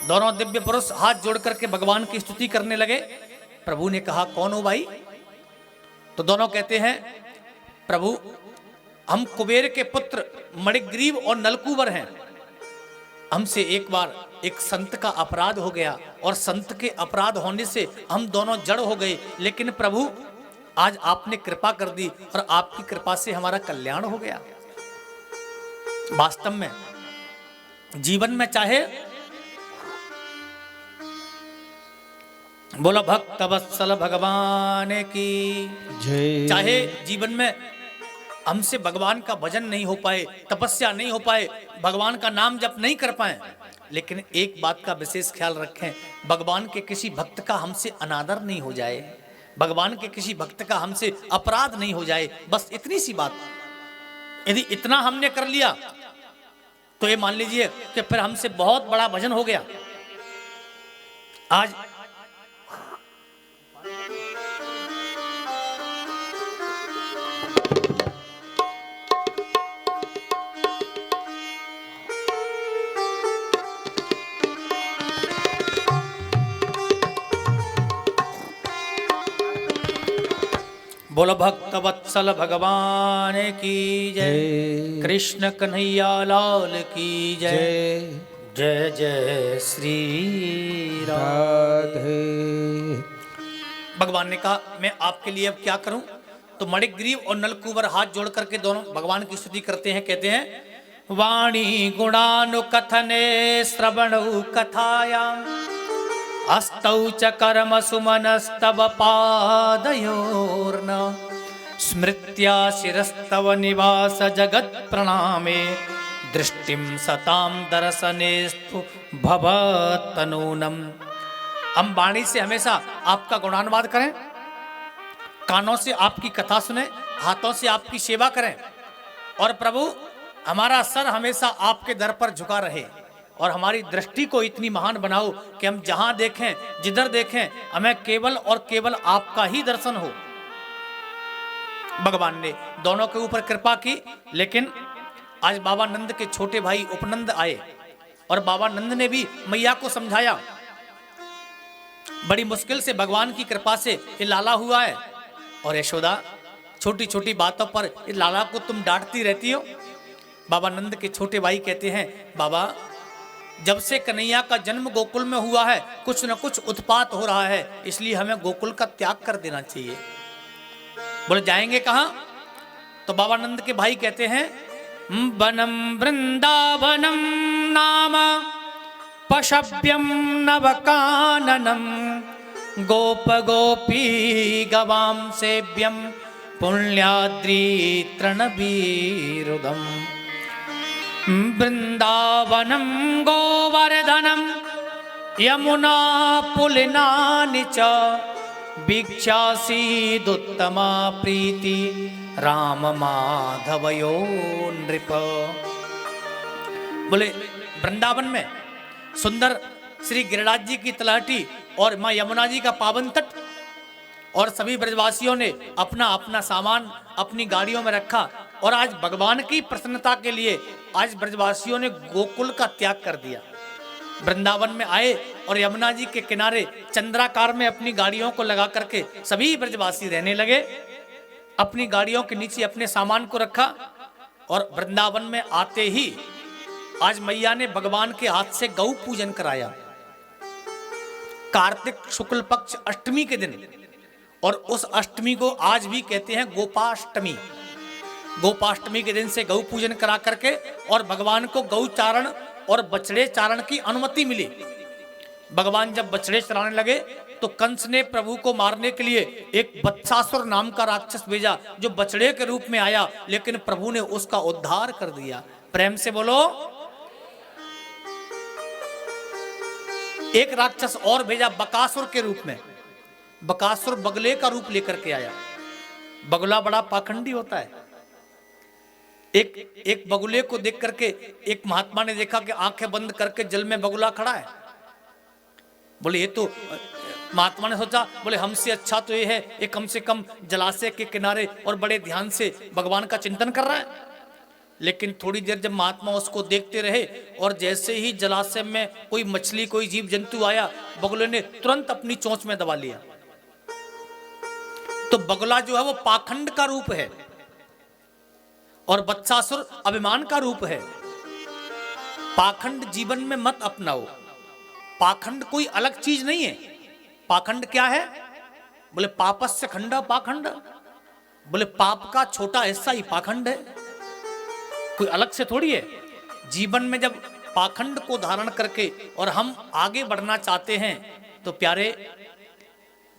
दोनों दिव्य पुरुष हाथ जोड़ करके भगवान की स्तुति करने लगे। प्रभु ने कहा कौन हो भाई? तो दोनों कहते हैं प्रभु हम कुबेर के पुत्र मणिग्रीव और नलकूबर हैं। हमसे एक बार एक संत का अपराध हो गया और संत के अपराध होने से हम दोनों जड़ हो गए, लेकिन प्रभु आज आपने कृपा कर दी और आपकी कृपा से हमारा कल्याण हो गया। वास्तव में जीवन में चाहे बोला भक्त वत्सल भगवान की जय। चाहे जीवन में हमसे भगवान का भजन नहीं हो पाए, तपस्या नहीं हो पाए, भगवान का नाम जप नहीं कर पाए, लेकिन एक बात का विशेष ख्याल रखें, भगवान के किसी भक्त का हमसे अनादर नहीं हो जाए, भगवान के किसी भक्त का हमसे अपराध नहीं हो जाए। बस इतनी सी बात, यदि इतना हमने कर लिया तो ये मान लीजिए कि फिर हमसे बहुत बड़ा भजन हो गया। आज बोलो भक्त वत्सल भगवान की जय, कृष्ण कन्हैया लाल की जय, जय जय श्री राधे। भगवान ने कहा मैं आपके लिए अब क्या करूं? तो मणिग्रीव और नलकूबर हाथ जोड़ करके दोनों भगवान की स्तुति करते हैं। कहते हैं वाणी गुणानुकथने श्रवणौ कथायां अस्तौ च कर्म सुमनस्तव पादयोर्न स्मृत्या शिरस्तव निवास जगत प्रणामे दृष्टिम सताम दर्शनेस्तु भवतनूनम। हम वाणी से हमेशा आपका गुणानुवाद करें, कानों से आपकी कथा सुने, हाथों से आपकी सेवा करें, और प्रभु हमारा सर हमेशा आपके दर पर झुका रहे और हमारी दृष्टि को इतनी महान बनाओ कि हम जहां देखें, जिधर देखें, हमें केवल और केवल आपका ही दर्शन हो। भगवान ने दोनों के ऊपर कृपा की, लेकिन आज बाबा नंद के छोटे भाई उपनंद आए और बाबा नंद ने भी मैया को समझाया। बड़ी मुश्किल से भगवान की कृपा से ये लाला हुआ है, और यशोदा छोटी छोटी बातों पर इस लाला को तुम डांटती रहती हो। बाबा नंद के छोटे भाई कहते हैं बाबा जब से कन्हैया का जन्म गोकुल में हुआ है कुछ न कुछ उत्पात हो रहा है, इसलिए हमें गोकुल का त्याग कर देना चाहिए। बोले जाएंगे कहां? तो बाबा नंद के भाई कहते हैं वनम वृंदावनम नाम पशव्यम नवकाननम गोप गोपी गवाम सेव्यम पुण्याद्री तृणबीरुदम वृंदावनम गोवर्धनम यमुना पुलिनानि च भिक्षासीदुत्तमा प्रीति राम माधवयो नृप। बोले वृंदावन में सुंदर श्री गिरिराज जी की तलहटी और माँ यमुना जी का पावन तट, और सभी ब्रजवासियों ने अपना अपना सामान अपनी गाड़ियों में रखा, और आज भगवान की प्रसन्नता के लिए आज ब्रजवासियों ने गोकुल का त्याग कर दिया। वृंदावन में आए और यमुना जी के किनारे चंद्राकार में अपनी गाड़ियों को लगा करके सभी ब्रजवासी रहने लगे। अपनी गाड़ियों के नीचे अपने सामान को रखा, और वृंदावन में आते ही आज मैया ने भगवान के हाथ से गौ पूजन कराया। कार्तिक शुक्ल पक्ष अष्टमी के दिन, और उस अष्टमी को आज भी कहते हैं गोपाष्टमी। गोपाष्टमी के दिन से गौ पूजन करा करके और भगवान को गौ चारण और बछड़े चारण की अनुमति मिली। भगवान जब बछड़े चराने लगे तो कंस ने प्रभु को मारने के लिए एक वत्सासुर नाम का राक्षस भेजा जो बछड़े के रूप में आया, लेकिन प्रभु ने उसका उद्धार कर दिया। प्रेम से बोलो। एक राक्षस और भेजा बकासुर के रूप में। बकासुर बगले का रूप लेकर के आया। बगुला बड़ा पाखंडी होता है। एक बगुले को देख करके एक महात्मा ने देखा कि आंखें बंद करके जल में बगुला खड़ा है। बोले ये तो, महात्मा ने सोचा, बोले हमसे अच्छा तो ये है, ये कम से कम जलाशय के किनारे और बड़े ध्यान से भगवान का चिंतन कर रहा है। लेकिन थोड़ी देर जब महात्मा उसको देखते रहे और जैसे ही जलाशय में कोई मछली कोई जीव जंतु आया, बगुले ने तुरंत अपनी चोंच में दबा लिया। तो बगुला जो है वो पाखंड का रूप है और बत्सासुर अभिमान का रूप है। पाखंड जीवन में मत अपनाओ। पाखंड कोई अलग चीज नहीं है। पाखंड क्या है? बोले पापस्य खंडा पाखंड, बोले पाप का छोटा हिस्सा ही पाखंड है, कोई अलग से थोड़ी है। जीवन में जब पाखंड को धारण करके और हम आगे बढ़ना चाहते हैं तो प्यारे,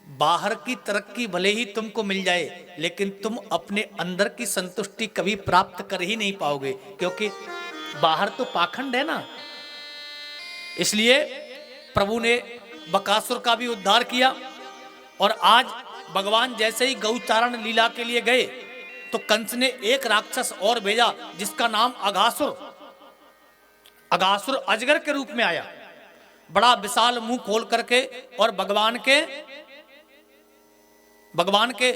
बाहर की तरक्की भले ही तुमको मिल जाए लेकिन तुम अपने अंदर की संतुष्टि कभी प्राप्त कर ही नहीं पाओगे, क्योंकि बाहर तो पाखंड है ना। इसलिए प्रभु ने बकासुर का भी उद्धार किया। और आज भगवान जैसे ही गौचारण लीला के लिए गए तो कंस ने एक राक्षस और भेजा जिसका नाम अघासुर। अघासुर अजगर के रूप में आया, बड़ा विशाल मुंह खोल करके, और भगवान के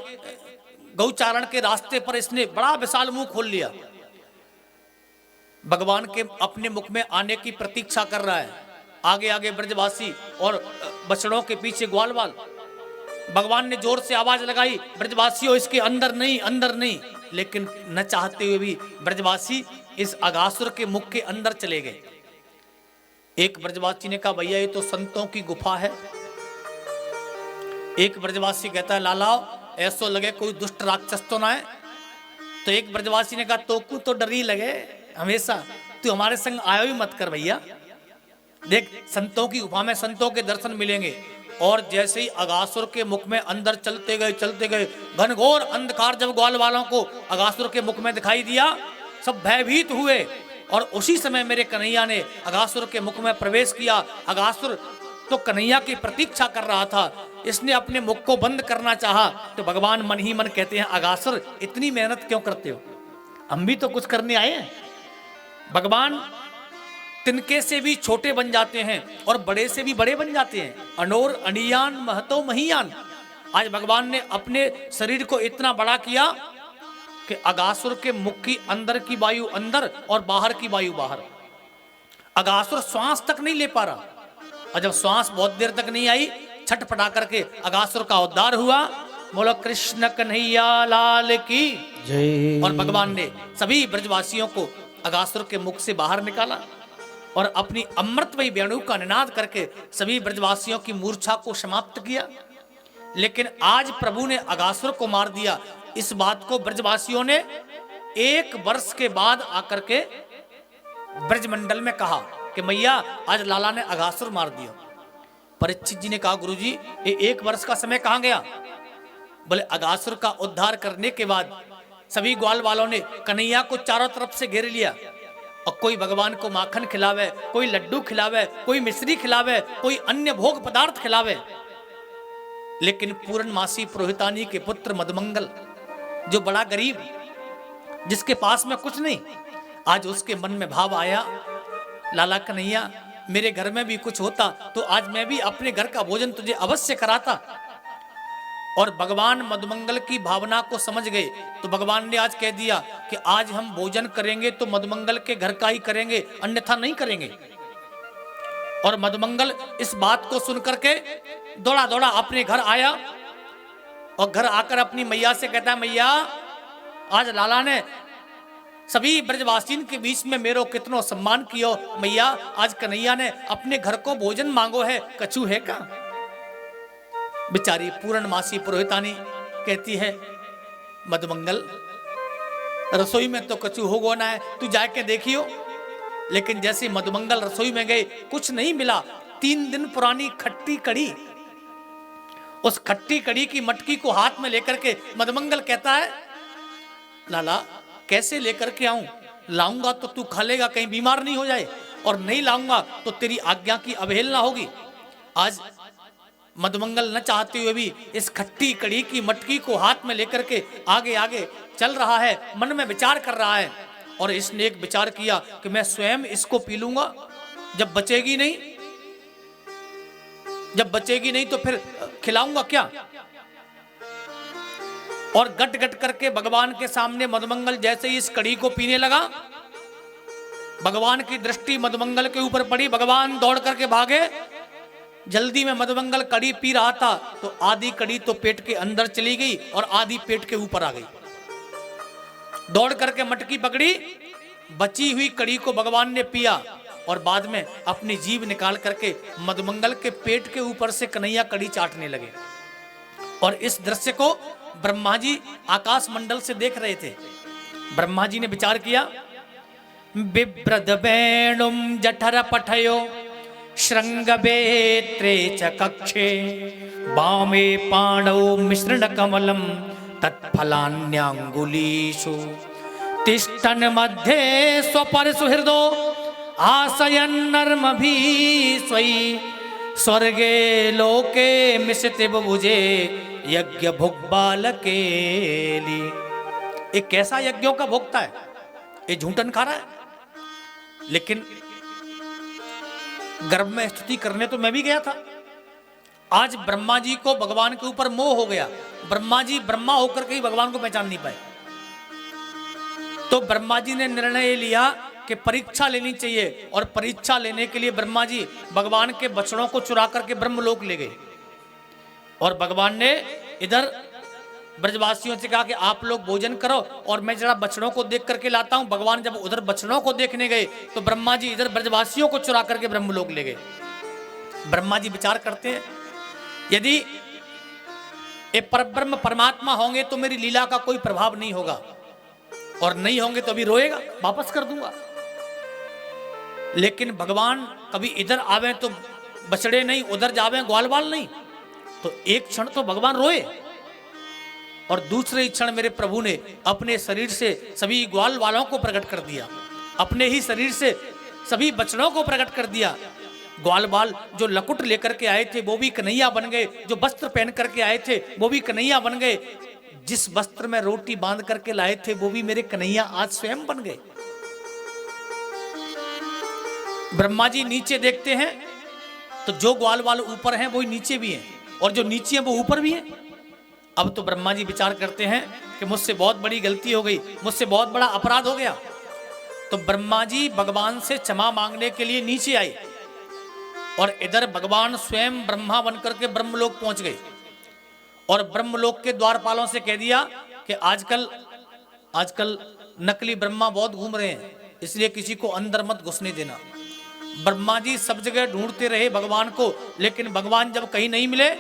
गौचारण के रास्ते पर इसने बड़ा विशाल मुंह खोल लिया। भगवान के अपने मुख में आने की प्रतीक्षा कर रहा है। आगे आगे ब्रजवासी और बछड़ों के पीछे ग्वालवाल। भगवान ने जोर से आवाज लगाई, ब्रजवासियों इसके अंदर नहीं, अंदर नहीं। लेकिन न चाहते हुए भी ब्रजवासी इस अघासुर के मुख के अंदर चले गए। एक ब्रजवासी ने कहा, भैया ये तो संतों की गुफा है। एक ब्रजवासी कहता है, लाला ऐसो लगे कोई दुष्ट राक्षस तो ना है। तो एक ब्रजवासी ने कहा, तोकू तो डर ही लगे हमेशा, तू हमारे संग आयो ही मत कर भैया। देख, संतों की गुफा में संतों के दर्शन मिलेंगे। और जैसे ही अघासुर के मुख में अंदर चलते गए, घनघोर अंधकार जब ग्वाल वालों को अघासुर के मुख में दिखाई दिया, सब भयभीत हुए। और उसी समय मेरे कन्हैया ने अघासुर के मुख में प्रवेश किया। अघासुर तो कन्हैया की प्रतीक्षा कर रहा था, इसने अपने मुख को बंद करना चाहा तो भगवान मन ही मन कहते हैं, अघासुर इतनी मेहनत क्यों करते हो, हम भी तो कुछ करने आए हैं। भगवान तिनके से भी छोटे बन जाते हैं और बड़े से भी बड़े बन जाते हैं। अनोर अनियान महतो महियान। आज भगवान ने अपने शरीर को इतना बड़ा किया कि अघासुर के मुख की अंदर की वायु अंदर और बाहर की वायु बाहर। अघासुर श्वास तक नहीं ले पा रहा, और जब श्वास बहुत देर तक नहीं आई, छटपटा करके अघासुर का उद्धार हुआ। बोलो कृष्ण कन्हैया लाल की जय। और भगवान ने सभी ब्रजवासियों को अघासुर के मुख से बाहर निकाला और अपनी अमृतमयी वेणु का निनाद करके सभी ब्रजवासियों की मूर्छा को समाप्त किया। लेकिन आज प्रभु ने अघासुर को मार दिया। इस बात को ब्रजवासियों ने 1 वर्ष के बाद आकर के ब्रजमंडल में कहा कि मैया आज लाला ने अघासुर मार दिया। परीक्षित जी ने कहा, गुरुजी ये 1 वर्ष का समय कहां गया? बोले अघासुर का उद्धार करने के बाद सभी ग्वाल वालों ने कन्हैया को चारों तरफ से घेर लिया। और कोई भगवान को माखन खिलावे, कोई लड्डू खिलावे, कोई मिश्री खिलावे, कोई अन्य भोग पदार्थ खिलावे। लेकिन पूर्णमासी पुरोहितानी के पुत्र मधुमंगल, जो बड़ा गरीब, जिसके पास में कुछ नहीं, आज उसके मन में भाव आया, लाला कन्हैया मेरे घर में भी कुछ होता तो आज मैं भी अपने घर का भोजन तुझे अवश्य कराता। और भगवान मधुमंगल की भावना को समझ गए तो भगवान ने आज कह दिया कि आज हम भोजन करेंगे तो मधुमंगल के घर का ही करेंगे, अन्यथा नहीं करेंगे। और मधुमंगल इस बात को सुनकर के दौड़ा दौड़ा अपने घर आया और घर आकर अपनी मैया से कहता है, मैया आज लाला ने सभी ब्रजवासीन के बीच में मेरो कितनो सम्मान कियो। मैया आज कन्हैया ने अपने घर को भोजन मांगो है, कछु है का? बेचारी पूर्णमासी पुरोहितानी कहती है, मधुमंगल रसोई में तो कछु होगो ना है, तू जाके देखियो। लेकिन जैसे मधुमंगल रसोई में गए, कुछ नहीं मिला। 3 दिन पुरानी खट्टी कड़ी, उस खट्टी कड़ी की मटकी को हाथ में लेकर के मधुमंगल कहता है, लाला कैसे लेकर के आऊं? लाऊंगा तो तू खा लेगा, कहीं बीमार नहीं हो जाए, और नहीं लाऊंगा तो तेरी आज्ञा की अवहेलना होगी। आज मधुमंगल न चाहते हुए भी इस खट्टी कड़ी की मटकी को हाथ में लेकर के आगे आगे चल रहा है, मन में विचार कर रहा है। और इसने एक विचार किया कि मैं स्वयं इसको पी लूंगा, जब बचेगी नहीं तो फिर खिलाऊंगा क्या? और गट गट करके भगवान के सामने मधुमंगल जैसे ही इस कड़ी को पीने लगा, भगवान की दृष्टि मधुमंगल के ऊपर पड़ी, भगवान दौड़ करके भागे। जल्दी में मधुमंगल कड़ी पी रहा था तो आधी कड़ी तो पेट के अंदर चली गई और आधी पेट के ऊपर आ गई। दौड़ करके मटकी पकड़ी, बची हुई कड़ी को भगवान ने पिया और बाद में अपनी जीभ निकाल करके मधुमंगल के पेट के ऊपर से कन्हैया कड़ी चाटने लगे। और इस दृश्य को ब्रह्मा जी आकाश मंडल से देख रहे थे। ब्रह्मा जी ने विचार किया, बिभ्रद वेणुम जठर पठयो श्रृंगबेत्रे च कक्षे वामे पाणौ मिश्रण कमलम तत्फलान्यांगुलीषु तिष्ठन् मध्ये स्वपर सुहृदो आशयन्नर्मभि स्वयि स्वर्गे लोके मिशते बुभुजे यज्ञ भुग बालकेली। एक कैसा यज्ञों का भोक्ता है, ये झूठन खा रहा है। लेकिन गर्भ में स्तुति करने तो मैं भी गया था। आज ब्रह्मा जी को भगवान के ऊपर मोह हो गया। ब्रह्मा जी ब्रह्मा होकर के ही भगवान को पहचान नहीं पाए। तो ब्रह्मा जी ने निर्णय लिया कि परीक्षा लेनी चाहिए, और परीक्षा लेने के लिए ब्रह्मा जी भगवान के बछड़ों को चुरा करके ब्रह्मलोक ले गए। और भगवान ने इधर ब्रजवासियों से कहा कि आप लोग भोजन करो और मैं जरा बछड़ों को देख करके लाता हूं। भगवान जब उधर बछड़ों को देखने गए तो ब्रह्मा जी इधर ब्रजवासियों को चुरा करके ब्रह्मलोक ले गए। ब्रह्मा जी विचार करते हैं, यदि ये परब्रह्म परमात्मा होंगे तो मेरी लीला का कोई प्रभाव नहीं होगा, और नहीं होंगे तो अभी रोएगा, वापस कर दूंगा। लेकिन भगवान कभी इधर आवे तो बछड़े नहीं, उधर जावे ग्वाल बाल नहीं, तो एक क्षण तो भगवान रोए। और दूसरे क्षण मेरे प्रभु ने अपने शरीर से सभी ग्वाल वालों को प्रकट कर दिया, अपने ही शरीर से सभी बछड़ों को प्रकट कर दिया। ग्वाल बाल जो लकुट लेकर के आए थे वो भी कन्हैया बन गए, जो वस्त्र पहन करके आए थे वो भी कन्हैया बन गए, जिस वस्त्र में रोटी बांध करके लाए थे वो भी मेरे कन्हैया आज स्वयं बन गए। ब्रह्मा जी नीचे देखते हैं तो जो ग्वाल बाल ऊपर हैं वो नीचे भी हैं, और जो नीचे हैं वो ऊपर भी हैं। अब तो ब्रह्मा जी विचार करते हैं कि मुझसे बहुत बड़ी गलती हो गई, मुझसे बहुत बड़ा अपराध हो गया। तो ब्रह्मा जी भगवान से क्षमा मांगने के लिए नीचे आए, और इधर भगवान स्वयं ब्रह्मा बनकर के ब्रह्मलोक पहुंच गए। और ब्रह्मलोक के द्वारपालों से कह दिया कि आजकल नकली ब्रह्मा बहुत घूम रहे हैं, इसलिए किसी को अंदर मत घुसने देना। ब्रह्मा जी सब जगह ढूंढते रहे भगवान को, लेकिन भगवान जब कहीं नहीं मिले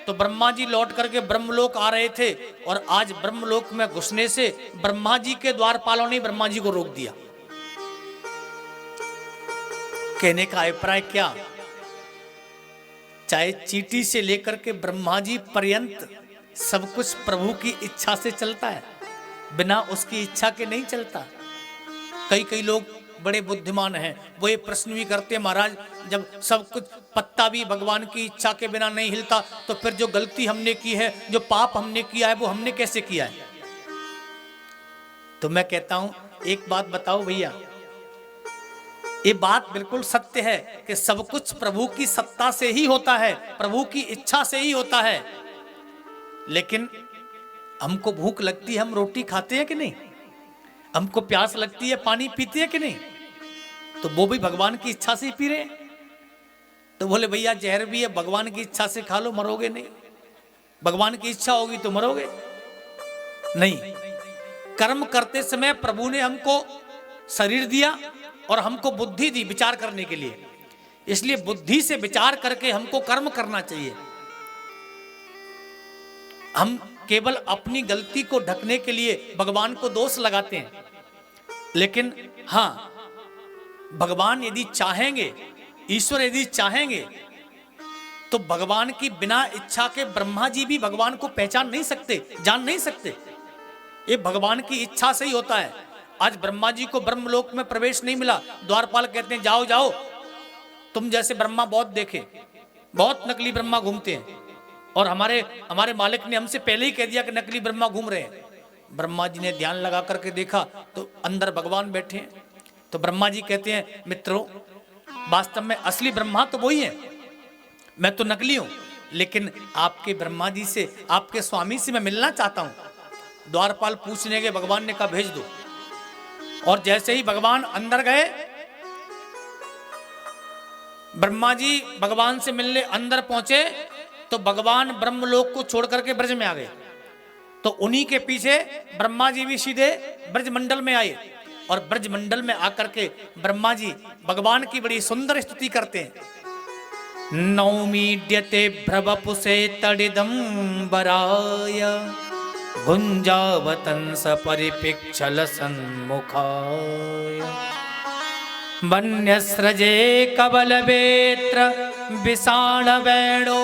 तो ब्रह्मा जी लौट करके ब्रह्मलोक आ रहे थे। और आज ब्रह्मलोक में घुसने से ब्रह्मा जी के द्वारपालों ने ब्रह्मा जी को रोक दिया। कहने का अभिप्राय क्या, चाहे चींटी से लेकर के ब्रह्मा जी पर्यंत सब कुछ प्रभु की इच्छा से चलता है, बिना उसकी इच्छा के नहीं चलता। कई लोग बड़े बुद्धिमान हैं, वो ये प्रश्न भी करते हैं, महाराज जब सब कुछ पत्ता भी भगवान की इच्छा के बिना नहीं हिलता तो फिर जो गलती हमने की है, जो पाप हमने किया है, वो हमने कैसे किया है। तो मैं कहता हूं एक बात बताओ भैया, ये बात बिल्कुल सत्य है कि सब कुछ प्रभु की सत्ता से ही होता है, प्रभु की इच्छा से ही होता है। लेकिन हमको भूख लगती है, हम रोटी खाते हैं कि नहीं? हमको प्यास लगती है, पानी पीते हैं कि नहीं? तो वो भी भगवान की इच्छा से ही पी रहे हैं। तो बोले भैया जहर भी है, भगवान की इच्छा से खा लो, मरोगे नहीं। भगवान की इच्छा होगी तो मरोगे नहीं। कर्म करते समय प्रभु ने हमको शरीर दिया और हमको बुद्धि दी विचार करने के लिए, इसलिए बुद्धि से विचार करके हमको कर्म करना चाहिए। हम केवल अपनी गलती को ढकने के लिए भगवान को दोष लगाते हैं, लेकिन हां, भगवान यदि चाहेंगे, ईश्वर यदि चाहेंगे तो भगवान की बिना इच्छा के ब्रह्मा जी भी भगवान को पहचान नहीं सकते, जान नहीं सकते। ये भगवान की इच्छा से ही होता है। आज ब्रह्मा जी को ब्रह्मलोक में प्रवेश नहीं मिला, द्वारपाल कहते हैं जाओ जाओ, तुम जैसे ब्रह्मा बहुत देखे, बहुत नकली ब्रह्मा घूमते हैं, और हमारे मालिक ने हमसे पहले ही कह दिया कि नकली ब्रह्मा घूम रहे हैं। ब्रह्मा जी ने ध्यान लगा करके देखा तो अंदर भगवान बैठे हैं। तो ब्रह्मा जी कहते हैं मित्रों, वास्तव में असली ब्रह्मा तो वही है, मैं तो नकली हूं, लेकिन आपके ब्रह्मा जी से, आपके स्वामी से मैं मिलना चाहता हूं। द्वारपाल पूछने के भगवान ने कहा भेज दो। और जैसे ही भगवान अंदर गए ब्रह्मा जी भगवान से मिलने अंदर पहुंचे तो भगवान ब्रह्मलोक को छोड़ करके ब्रज में आ गए। तो उन्हीं के पीछे ब्रह्मा जी भी सीधे ब्रजमंडल में आए और ब्रजमंडल में आकर के ब्रह्मा जी भगवान की बड़ी सुंदर स्तुति करते हैं। नौमीड्यते भ्रवपुसे तडिदं वराय गुंजावतंस परिपिक्षल सन्मुखाय वन्यस्रजे कबलवेत्र विषाणवेणो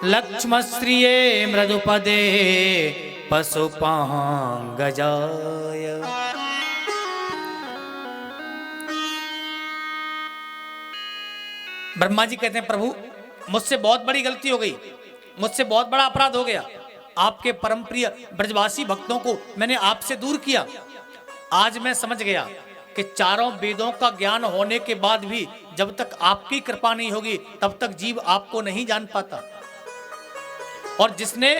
लक्ष्मश्रिये मृदुपदे पशुपांगजाय। ब्रह्मा जी कहते हैं प्रभु मुझसे बहुत बड़ी गलती हो गई, मुझसे बहुत बड़ा अपराध हो गया। आपके परम प्रिय ब्रजवासी भक्तों को मैंने आपसे दूर किया। आज मैं समझ गया कि चारों वेदों का ज्ञान होने के बाद भी जब तक आपकी कृपा नहीं होगी तब तक जीव आपको नहीं जान पाता। और जिसने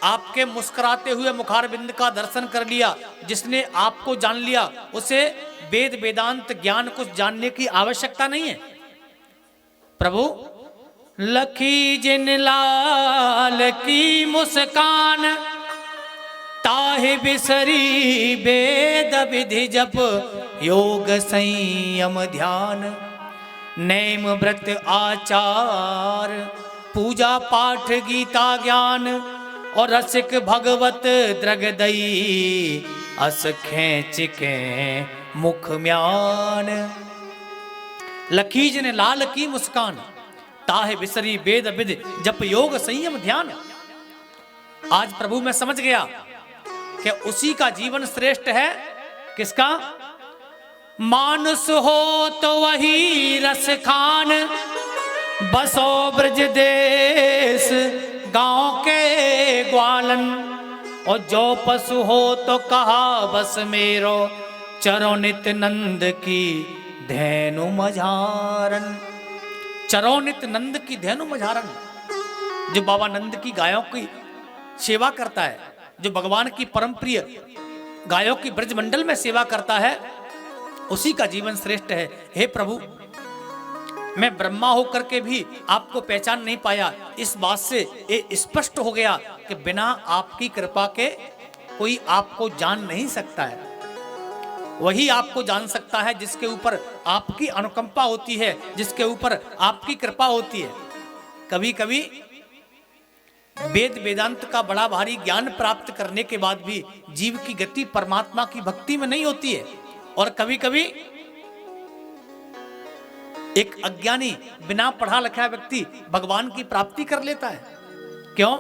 आपके मुस्कुराते हुए मुखारबिंद का दर्शन कर लिया, जिसने आपको जान लिया, उसे वेद वेदांत ज्ञान कुछ जानने की आवश्यकता नहीं है। प्रभु लखी जिन लाल की मुस्कान ताहे बिसरी वेद विधि जप योग संयम ध्यान नेम व्रत आचार पूजा पाठ गीता ज्ञान और रसिक भगवत द्रगदई अस खेच के मुख म्यान। लखीज ने लाल की मुस्कान ताहे बिसरी वेद विधि जप योग संयम ध्यान। आज प्रभु मैं समझ गया कि उसी का जीवन श्रेष्ठ है। किसका? मानुष हो तो वही रस खान बसो ब्रज देश गांव के ग्वालन और जो पशु हो तो कहा बस मेरो चरो नित नंद की धेनु मझारन। चरोनित नंद की धेनु मझारन, जो बाबा नंद की गायों की सेवा करता है, जो भगवान की परम प्रिय गायों की ब्रजमंडल में सेवा करता है, उसी का जीवन श्रेष्ठ है। हे प्रभु मैं ब्रह्मा होकर के भी आपको पहचान नहीं पाया। इस बात से ये स्पष्ट हो गया कि बिना आपकी कृपा के कोई आपको जान नहीं सकता है। वही आपको जान सकता है जिसके ऊपर आपकी अनुकंपा होती है, जिसके ऊपर आपकी कृपा होती है। कभी कभी वेद वेदांत का बड़ा भारी ज्ञान प्राप्त करने के बाद भी जीव की गति परमात्मा की भक्ति में नहीं होती है। और कभी कभी एक अज्ञानी बिना पढ़ा लिखा व्यक्ति भगवान की प्राप्ति कर लेता है। क्यों?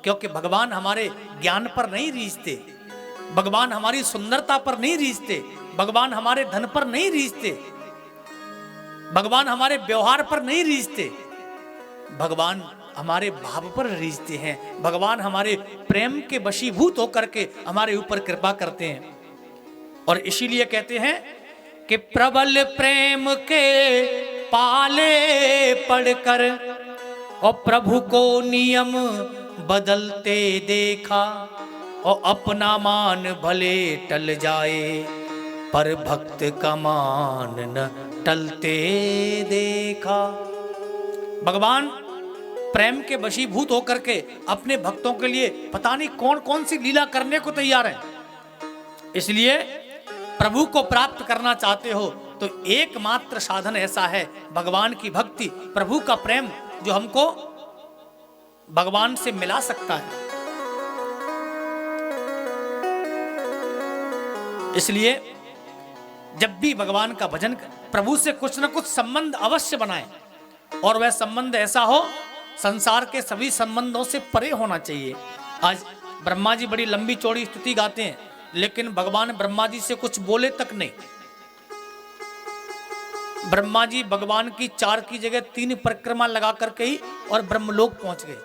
क्योंकि भगवान हमारे ज्ञान पर नहीं रीझते, भगवान हमारी सुंदरता पर नहीं रीझते, भगवान हमारे धन पर नहीं रीझते, भगवान हमारे व्यवहार पर नहीं रीझते, भगवान हमारे भाव पर रीझते हैं। भगवान हमारे प्रेम के वशीभूत होकर के हमारे ऊपर कृपा करते हैं। और इसीलिए कहते हैं कि प्रबल प्रेम के पाले पढ़कर और प्रभु को नियम बदलते देखा और अपना मान भले टल जाए पर भक्त का मान न टलते देखा। भगवान प्रेम के वशीभूत होकर के अपने भक्तों के लिए पता नहीं कौन कौन सी लीला करने को तैयार हैं। इसलिए प्रभु को प्राप्त करना चाहते हो तो एकमात्र साधन ऐसा है भगवान की भक्ति, प्रभु का प्रेम, जो हमको भगवान से मिला सकता है। इसलिए जब भी भगवान का भजन, प्रभु से कुछ न कुछ संबंध अवश्य बनाएं और वह संबंध ऐसा हो संसार के सभी संबंधों से परे होना चाहिए। आज ब्रह्मा जी बड़ी लंबी चौड़ी स्तुति गाते हैं लेकिन भगवान ब्रह्मा जी से कुछ बोले तक नहीं। ब्रह्मा जी भगवान की 4 की जगह 3 परिक्रमा लगा करके ही और ब्रह्मलोक पहुंच गए।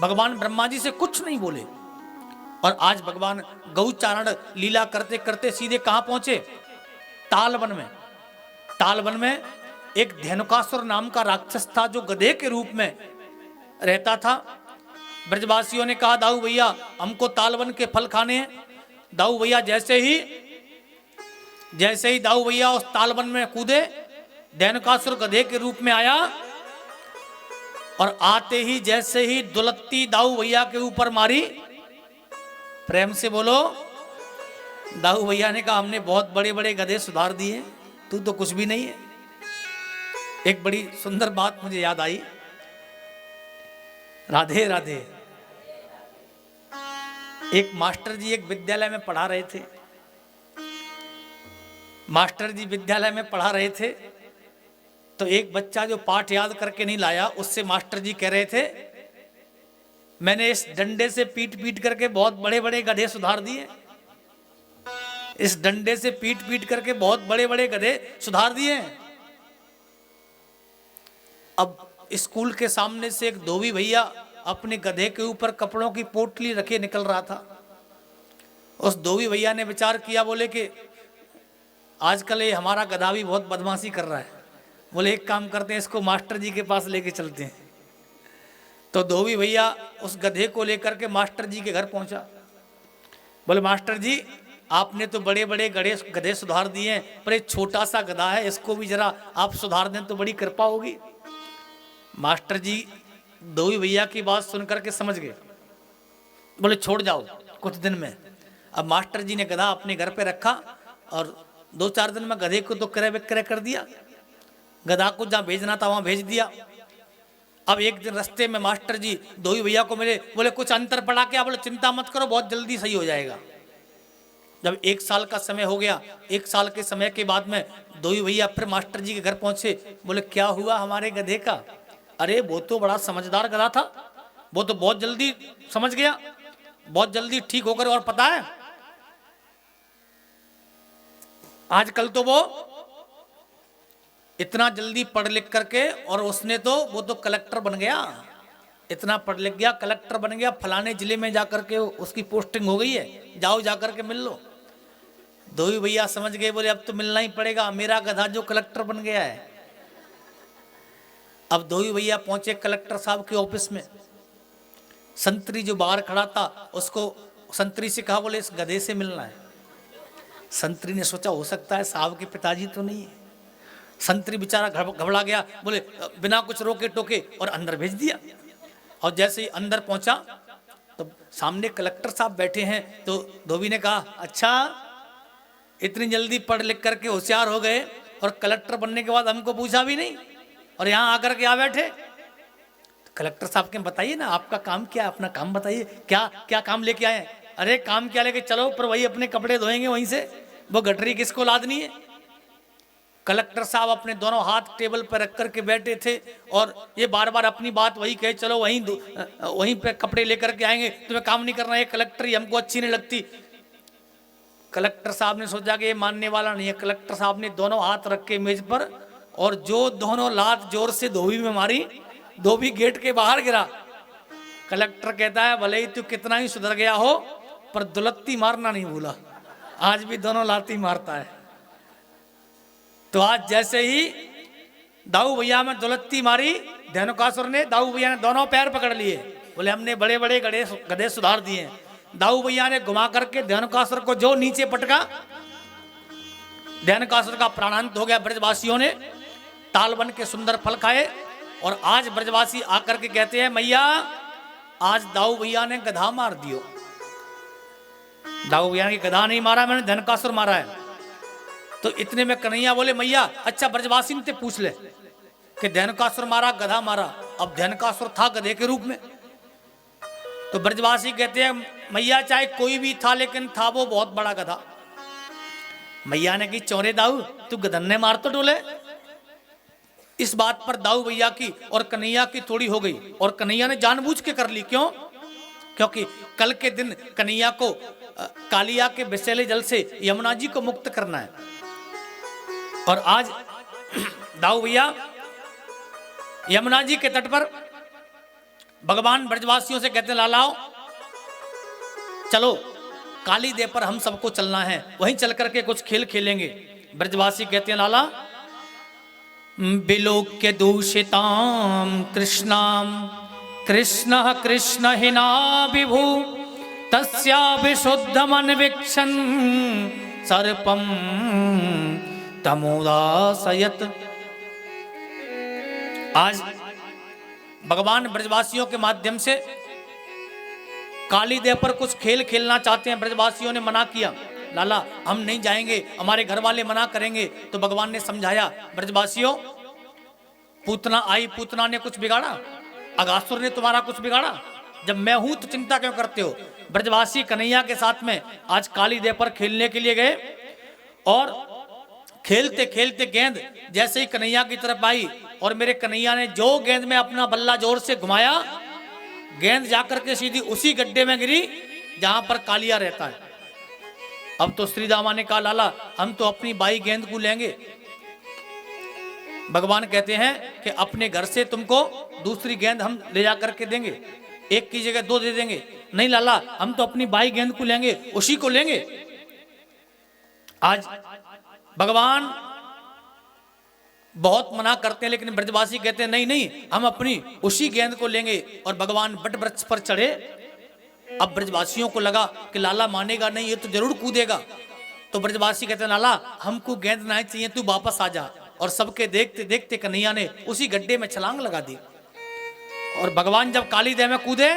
भगवान ब्रह्मा जी से कुछ नहीं बोले। और आज भगवान गौचारण लीला करते करते सीधे कहां पहुंचे? तालवन में। तालवन में एक धेनुकासुर नाम का राक्षस था जो गधे के रूप में रहता था। ब्रजवासियों ने कहा दाऊ भैया हमको तालवन के फल खाने हैं। दाऊ भैया जैसे ही दाऊ भैया उस तालवन में कूदे धेनुकासुर गधे के रूप में आया और आते ही जैसे ही दुलत्ती दाऊ भैया के ऊपर मारी, प्रेम से बोलो, दाऊ भैया ने कहा हमने बहुत बड़े बड़े गधे सुधार दिए, तू तो कुछ भी नहीं है। एक बड़ी सुंदर बात मुझे याद आई, राधे राधे। एक मास्टर जी एक विद्यालय में पढ़ा रहे थे, मास्टर जी विद्यालय में पढ़ा रहे थे, तो एक बच्चा जो पाठ याद करके नहीं लाया, उससे मास्टर जी कह रहे थे मैंने इस डंडे से पीट पीट करके बहुत बड़े बड़े गधे सुधार दिए, इस डंडे से पीट पीट करके बहुत बड़े बड़े गधे सुधार दिए। अब स्कूल के सामने से एक धोबी भैया अपने गधे के ऊपर कपड़ों की पोटली रखे निकल रहा था। उस धोबी भैया ने विचार किया, बोले कि आजकल ये हमारा गधा भी बहुत बदमाशी कर रहा है, बोले एक काम करते हैं इसको मास्टर जी के पास लेके चलते हैं। तो धोबी भैया उस गधे को लेकर के मास्टर जी के घर पहुंचा। बोले मास्टर जी आपने तो बड़े बड़े गधे सुधार दिए हैं, पर एक छोटा सा गधा है, इसको भी जरा आप सुधार दें तो बड़ी कृपा होगी। मास्टर जी धोबी भैया की बात सुनकर के समझ गए, बोले छोड़ जाओ कुछ दिन में। अब मास्टर जी ने गधा अपने घर पे रखा और 2-4 दिन में गधे को तो क्रय विक्रय कर दिया, गधा को जहाँ भेजना था वहां भेज दिया। अब एक दिन रास्ते में मास्टर जी धोबी भैया को मिले, बोले कुछ अंतर पड़ा क्या? बोले चिंता मत करो, बहुत जल्दी सही हो जाएगा। जब 1 साल का समय हो गया, 1 साल के समय के बाद में धोबी भैया फिर मास्टर जी के घर पहुंचे। बोले क्या हुआ हमारे गधे का? अरे वो तो बड़ा समझदार गधा था, वो तो बहुत जल्दी समझ गया, बहुत जल्दी ठीक होकर, और पता है आजकल तो वो इतना जल्दी पढ़ लिख करके, और उसने तो वो तो कलेक्टर बन गया, इतना पढ़ लिख गया कलेक्टर बन गया, फलाने जिले में जाकर के उसकी पोस्टिंग हो गई है, जाओ जाकर के मिल लो। धोबी भैया समझ गए, बोले अब तो मिलना ही पड़ेगा, मेरा गधा जो कलेक्टर बन गया है। अब धोबी भैया पहुंचे कलेक्टर साहब के ऑफिस में। संतरी जो बाहर खड़ा था उसको संतरी से कहा, बोले इस गधे से मिलना है। संतरी ने सोचा हो सकता है साहब के पिताजी तो नहीं है। संतरी बेचारा घबरा गया, बोले बिना कुछ रोके टोके और अंदर भेज दिया। और जैसे ही अंदर पहुंचा तो सामने कलेक्टर साहब बैठे हैं। तो धोबी ने कहा अच्छा इतनी जल्दी पढ़ लिख करके होशियार हो गए और कलेक्टर बनने के बाद हमको पूछा भी नहीं और यहाँ आकर के आ बैठे। तो कलेक्टर साहब के बताइए ना आपका काम क्या है, अपना काम बताइए, क्या क्या काम लेके आए? अरे काम क्या लेके चलो, पर वही अपने कपड़े धोएंगे वहीं से, वो गठरी किसको लादनी है। कलेक्टर साहब अपने दोनों हाथ टेबल पर रख करके बैठे थे और ये बार बार अपनी बात वही कहे, चलो वहीं पे कपड़े लेकर के आएंगे, तुम्हें काम नहीं करना है, कलेक्टर ही हमको अच्छी नहीं लगती। कलेक्टर साहब ने सोचा कि ये मानने वाला नहीं है। कलेक्टर साहब ने दोनों हाथ रख के मेज पर और जो दोनों लात जोर से धोबी में मारी, धोबी गेट के बाहर गिरा। कलेक्टर कहता है भले ही तू कितना ही सुधर गया हो पर दुलत्ती मारना नहीं भूला, आज भी दोनों लाती मारता है। तो आज जैसे ही दाऊ भैया में दुलत्ती मारी, धेनुकासुर ने, दाऊ भैया ने दोनों पैर पकड़ लिए, बोले हमने बड़े बड़े गधे सुधार दिए हैं। दाऊ भैया ने घुमा करके धेनुकासुर को जो नीचे पटका, धेनुकासुर का प्राणांत हो गया। ब्रजवासियों ने ताल बन के सुंदर फल खाए और आज ब्रजवासी आकर के कहते हैं मैया आज दाऊ भैया ने गधा मार दियो। दाऊ भैया ने गधा नहीं मारा, मैंने धेनुकासुर मारा है। तो इतने में कन्हैया बोले मैया अच्छा ब्रजवासी ने पूछ ले कि धेनुकासुर मारा गधा मारा। अब धेनुकासुर था गधे के रूप में। तो ब्रजवासी कहते हैं मैया चाहे कोई भी था लेकिन था वो बहुत बड़ा गधा। मैया ने की चौरे दाऊ तू गधन ने मार तो डोले। इस बात पर दाऊ भैया की और कन्हैया की थोड़ी हो गई और कन्हैया ने जानबूझ के कर ली। क्यों? क्योंकि कल के दिन कन्हैया को कालिया के विषैले जल से यमुना जी को मुक्त करना है। और आज दाऊ भैया यमुना जी के तट पर भगवान ब्रजवासियों से कहते हैं लालाओ चलो काली देव पर हम सबको चलना है, वहीं चल करके कुछ खेल खेलेंगे। ब्रजवासी कहते हैं लाला विलोक्य दूषिताम कृष्णाम कृष्ण कृष्ण हिना विभु तस्या विशुद्धमन्वीक्षन् सर्पम तमोदासयत आज भगवान ब्रजवासियों के माध्यम से काली देव पर कुछ खेल खेलना चाहते हैं। ब्रजवासियों ने मना किया, लाला हम नहीं जाएंगे, हमारे घर वाले मना करेंगे। तो भगवान ने समझाया, ब्रजवासियों पूतना आई, पूतना ने कुछ बिगाड़ा? अगासुर ने तुम्हारा कुछ बिगाड़ा? जब मैं हूं तो चिंता क्यों करते हो? ब्रजवासी कन्हैया के साथ में आज काली देव पर खेलने के लिए गए और खेलते खेलते गेंद जैसे ही कन्हैया की तरफ आई और मेरे कन्हैया ने जो गेंद में अपना बल्ला जोर से घुमाया, गेंद जाकर के सीधी उसी गड्ढे में गिरी जहां पर कालिया रहता है। अब तो श्री दामा ने कहा, लाला हम तो अपनी बाई गेंद को लेंगे। भगवान कहते हैं कि अपने घर से तुमको दूसरी गेंद हम ले जा करके देंगे, एक की जगह दो दे देंगे। नहीं लाला हम तो अपनी बाई गेंद को लेंगे, उसी को लेंगे। आज भगवान बहुत मना करते हैं, लेकिन ब्रजवासी कहते हैं नहीं नहीं हम अपनी उसी गेंद को लेंगे। और भगवान वट वृक्ष पर चढ़े। अब ब्रजवासियों को लगा कि लाला मानेगा नहीं, ये तो जरूर कूदेगा। तो ब्रजवासी कहते हैं, लाला हमको गेंद नहीं चाहिए, तू वापस आ जा। और सबके देखते देखते कन्हैया ने उसी गड्ढे में छलांग लगा दी। और भगवान जब काली देव में कूदे,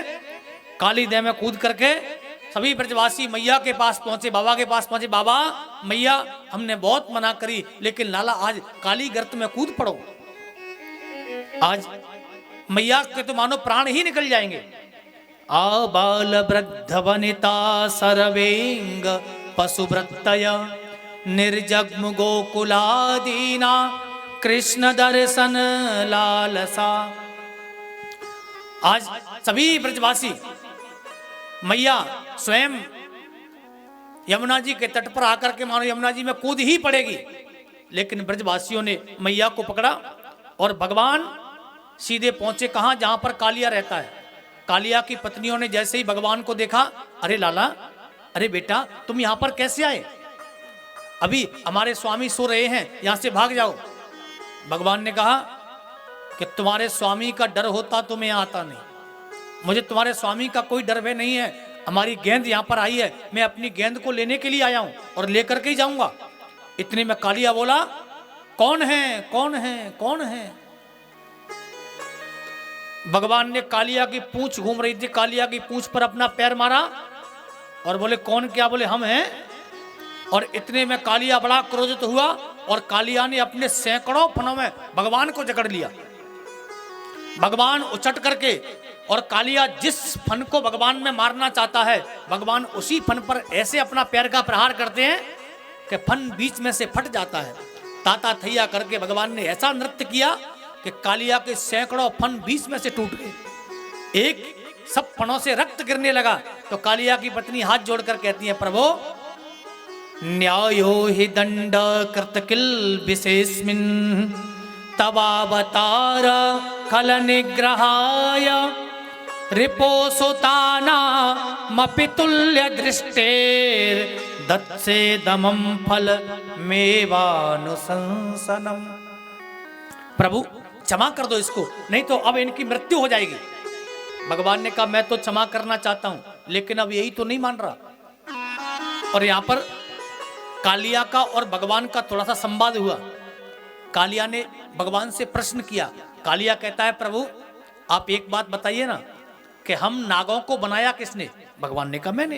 काली देव में कूद करके सभी ब्रजवासी मैया के पास पहुंचे, बाबा के पास पहुंचे। बाबा मैया हमने बहुत मना करी, लेकिन लाला आज काली गर्त में कूद पड़ो। आज मैया के तो मानो प्राण ही निकल जाएंगे। आबाल वृद्ध वनिता सर्वेंग पशुव्रतय निर्जग्म गोकुलादीना कृष्ण दर्शन लालसा। आज सभी ब्रजवासी मैया स्वयं यमुना जी के तट पर आकर के मानो यमुना जी में कूद ही पड़ेगी, लेकिन ब्रजवासियों ने मैया को पकड़ा और भगवान सीधे पहुंचे कहां? जहां पर कालिया रहता है। कालिया की पत्नियों ने जैसे ही भगवान को देखा, अरे लाला, अरे बेटा तुम यहां पर कैसे आए? अभी हमारे स्वामी सो रहे हैं, यहां से भाग जाओ। भगवान ने कहा कि तुम्हारे स्वामी का डर होता तो मैं आता नहीं, मुझे तुम्हारे स्वामी का कोई डर भय नहीं है। हमारी गेंद यहां पर आई है, मैं अपनी गेंद को लेने के लिए आया हूं और लेकर के ही जाऊंगा। इतने में कालिया बोला, कौन है कौन है कौन है? भगवान ने कालिया की पूंछ घूम रही थी, कालिया की पूंछ पर अपना पैर मारा और बोले कौन? क्या? बोले हम हैं। और इतने में कालिया बड़ा क्रोधित हुआ और कालिया ने अपने सैकड़ों फनों में भगवान को जकड़ लिया। भगवान उछट करके, और कालिया जिस फन को भगवान में मारना चाहता है, भगवान उसी फन पर ऐसे अपना पैर का प्रहार करते हैं कि फन बीच में से फट जाता है। ताता थैया करके भगवान ने ऐसा नृत्य किया कि कालिया के सैकड़ों फन बीच में से टूट गए। एक सब फनों से रक्त गिरने लगा। तो कालिया की पत्नी हाथ जोड़कर कहती है, प्रभु न्यायो हि दंड कृत किल विशेषमिन तवावतार खल निग्रहाय रिपोसुताना मपितुल्य दृष्टेर दत्से दमम फल मेवानुशंसनम। प्रभु क्षमा कर दो इसको, नहीं तो अब इनकी मृत्यु हो जाएगी। भगवान ने कहा मैं तो क्षमा करना चाहता हूं, लेकिन अब यही तो नहीं मान रहा। और यहां पर कालिया का और भगवान का थोड़ा सा संवाद हुआ। कालिया ने भगवान से प्रश्न किया। कालिया कहता है, प्रभु आप एक बात बताइए ना कि हम नागों को बनाया किसने? भगवान ने कहा मैंने।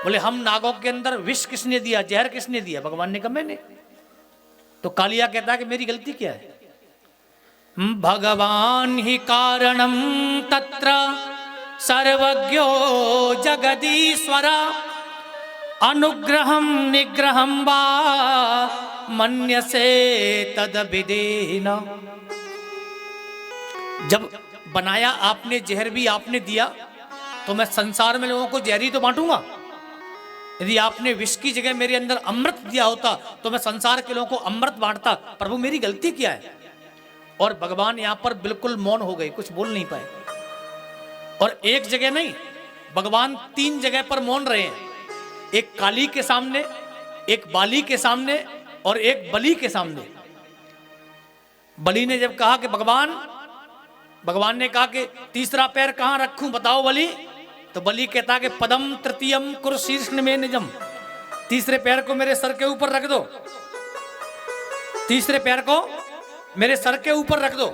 बोले हम नागों के अंदर विष किसने दिया, जहर किसने दिया? भगवान ने कहा मैंने। तो कालिया कहता है कि मेरी गलती क्या है? भगवान ही कारणम तत्र सर्वज्ञो जगदीश्वर अनुग्रहम निग्रहम वा मन्यसे तद विदेन। जब बनाया आपने, जहर भी आपने दिया, तो मैं संसार में लोगों को जहर ही तो बांटूंगा। यदि आपने विष की जगह मेरे अंदर अमृत दिया होता तो मैं संसार के लोगों को अमृत बांटता। प्रभु मेरी गलती क्या है? और भगवान यहां पर बिल्कुल मौन हो गए, कुछ बोल नहीं पाए। और एक जगह नहीं, भगवान 3 जगह पर मौन रहे हैं। एक काली के सामने, एक बाली के सामने और एक बलि के सामने। बलि ने जब कहा कि भगवान ने कहा कि तीसरा पैर कहां रखूं बताओ बलि? तो बलि कहता कि पदम तृतीयम कुरु शीर्ष में निजम। तीसरे पैर को मेरे सर के ऊपर रख दो, तीसरे पैर को मेरे सर के ऊपर रख दो।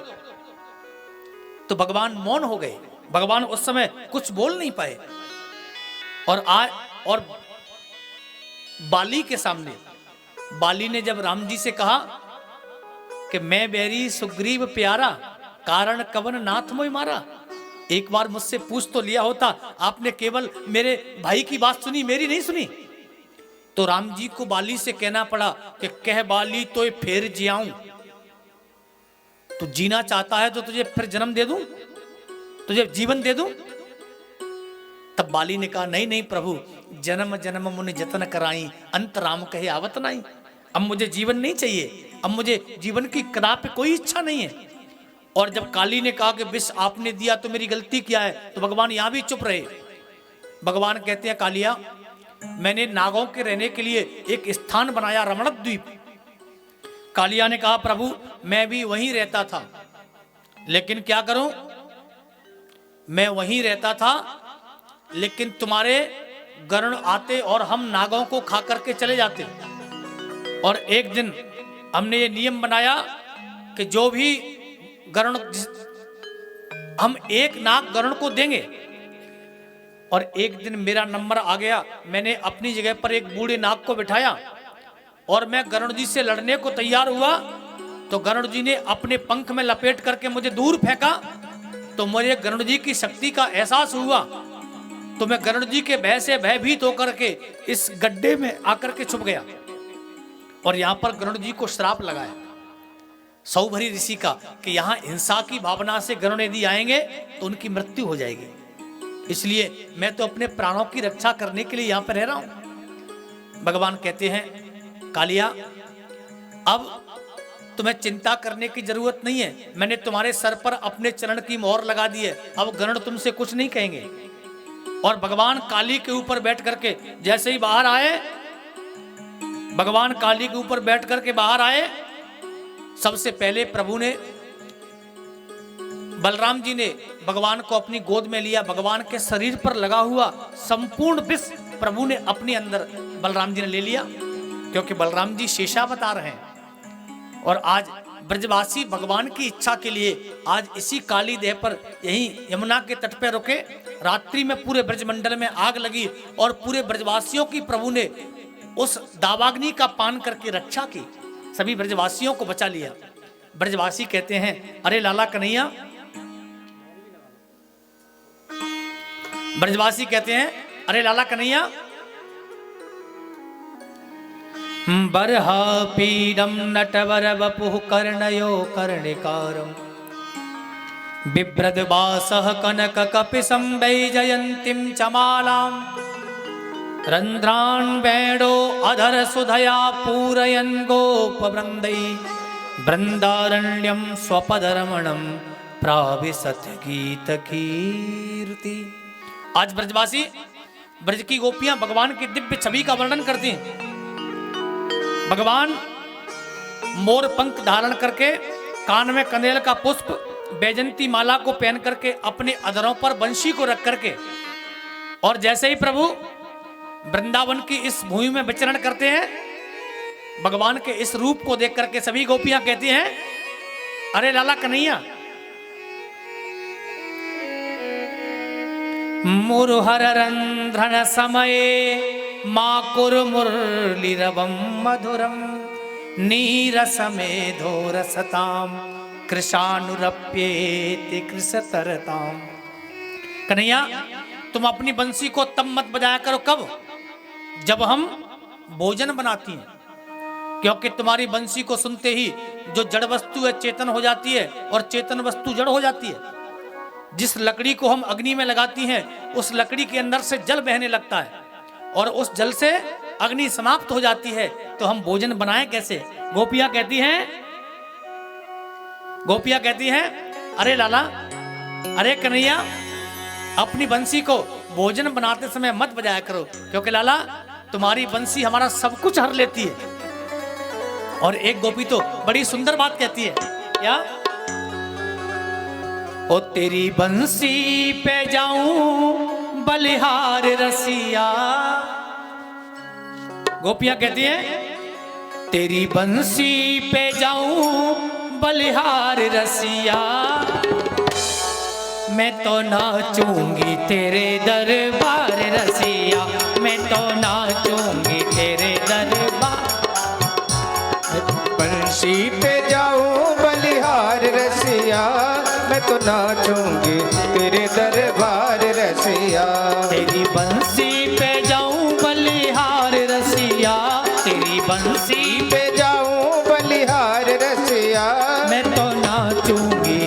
तो भगवान मौन हो गए। भगवान उस समय कुछ बोल नहीं पाए। और बाली के सामने, बाली ने जब राम जी से कहा कि मैं बैरी सुग्रीव प्यारा, कारण कवन नाथ मोय मारा, एक बार मुझसे पूछ तो लिया होता, आपने केवल मेरे भाई की बात सुनी, मेरी नहीं सुनी। तो राम जी को बाली से कहना पड़ा कि कह बाली तो फिर जियाऊं, तू जीना चाहता है तो तुझे फिर जन्म दे दूं, तुझे जीवन दे दूं। तब बाली ने कहा नहीं नहीं प्रभु, जन्म जन्म मुनि जतन कराई, अंत राम कहे आवत नहीं। अब मुझे जीवन नहीं चाहिए, अब मुझे जीवन की कदापि कोई इच्छा नहीं है। और जब काली ने कहा कि विष आपने दिया तो मेरी गलती क्या है, तो भगवान यहां भी चुप रहे। भगवान कहते हैं कालिया, मैंने नागों के रहने के लिए एक स्थान बनाया, रमण द्वीप। कालिया ने कहा प्रभु मैं भी वहीं रहता था, लेकिन क्या करूं, मैं वहीं रहता था लेकिन तुम्हारे गरुड़ आते और हम नागों को खा करके चले जाते। और एक दिन हमने ये नियम बनाया कि जो भी गरुड़, हम एक नाग गरुड़ को देंगे। और एक दिन मेरा नंबर आ गया, मैंने अपनी जगह पर एक बूढ़े नाग को बिठाया और मैं गरुड़ जी से लड़ने को तैयार हुआ, तो गरुड़ जी ने अपने पंख में लपेट करके मुझे दूर फेंका। तो मुझे गरुड़ जी की शक्ति का एहसास हुआ, तो मैं गरुड़ जी के भय से भयभीत होकर के इस गड्ढे में आकर के छुप गया। और यहां पर गरुड़ जी को श्राप लगाया सौभरी ऋषि का कि यहां हिंसा की भावना से गरुड़ यदि आएंगे तो उनकी मृत्यु हो जाएगी, इसलिए मैं तो अपने प्राणों की रक्षा करने के लिए यहां पर रह रहा हूं। भगवान कहते हैं कालिया, अब तुम्हें चिंता करने की जरूरत नहीं है, मैंने तुम्हारे सर पर अपने चरण की मोहर लगा दी है, अब गरुड़ तुमसे कुछ नहीं कहेंगे। और भगवान काली के ऊपर बैठ करके जैसे ही बाहर आए, भगवान काली के ऊपर बैठ करके बाहर आए, सबसे पहले प्रभु ने, बलराम जी ने भगवान को अपनी गोद में लिया। भगवान के शरीर पर लगा हुआ संपूर्ण विष प्रभु ने अपने अंदर बलराम जी ने ले लिया, क्योंकि बलराम जी शेषावतार हैं। और आज ब्रजवासी भगवान की इच्छा के लिए आज इसी काली देह पर यहीं यमुना के तट पर रुके। रात्रि में पूरे ब्रजमंडल में आग लगी और पूरे ब्रजवासियों की प्रभु ने उस दावाग्नि का पान करके रक्षा की, सभी ब्रजवासियों को बचा लिया। ब्रजवासी कहते हैं अरे लाला कन्हैया, ब्रजवासी कहते हैं अरे लाला कन्हैया, बरहा पीडम नटवर वपुः कर्णयो कर्णिकारम, बिभ्रद वासः कनक कपिशं वैजयन्तीं चमालां, रंध्रान् वेणो अधर सुधया पूरयन् गोपवृन्दै, बृन्दारण्यं स्वपदरमणं प्राविशत गीत कीर्ति। आज ब्रजवासी, ब्रज की गोपियां भगवान की दिव्य छवि का वर्णन करती हैं। भगवान मोर पंख धारण करके, कान में कनेल का पुष्प, बैजंती माला को पहन करके, अपने अधरों पर बंशी को रख करके, और जैसे ही प्रभु वृंदावन की इस भूमि में विचरण करते हैं, भगवान के इस रूप को देख करके सभी गोपियां कहती हैं अरे लाला कन्हैया, मुरहर रंध्रन समये माकुर मुरलीरवं मधुरम, नीरसमे धोरसताम कृशानुरप्येति कृशतरताम। कन्हैया तुम अपनी बंसी को तब मत बजाया करो, कब? जब हम भोजन बनाती हैं, क्योंकि तुम्हारी बंसी को सुनते ही जो जड़ वस्तु है चेतन हो जाती है और चेतन वस्तु जड़ हो जाती है। जिस लकड़ी को हम अग्नि में लगाती हैं उस लकड़ी के अंदर से जल बहने लगता है और उस जल से अग्नि समाप्त हो जाती है, तो हम भोजन बनाएं कैसे? गोपियां कहती हैं अरे लाला, अरे कन्हैया, अपनी बंसी को भोजन बनाते समय मत बजाया करो, क्योंकि लाला तुम्हारी बंसी हमारा सब कुछ हर लेती है। और एक गोपी तो बड़ी सुंदर बात कहती है, क्या? ओ तेरी बंसी पे जाऊं बलिहार रसिया। गोपियां कहती हैं तेरी बंसी पे जाऊं बलिहार रसिया, मैं तो नाचूंगी तेरे दरबार रसिया, मैं तो नाचूंगी तेरे दरबार। बंसी पे जाऊं बलिहार रसिया, मैं तो नाचूंगी तेरे दरबार रसिया। तेरी बंसी पे जाऊं बलिहार रसिया, तेरी बंसी पे जाऊं बलिहार रसिया, मैं तो नाचूंगी,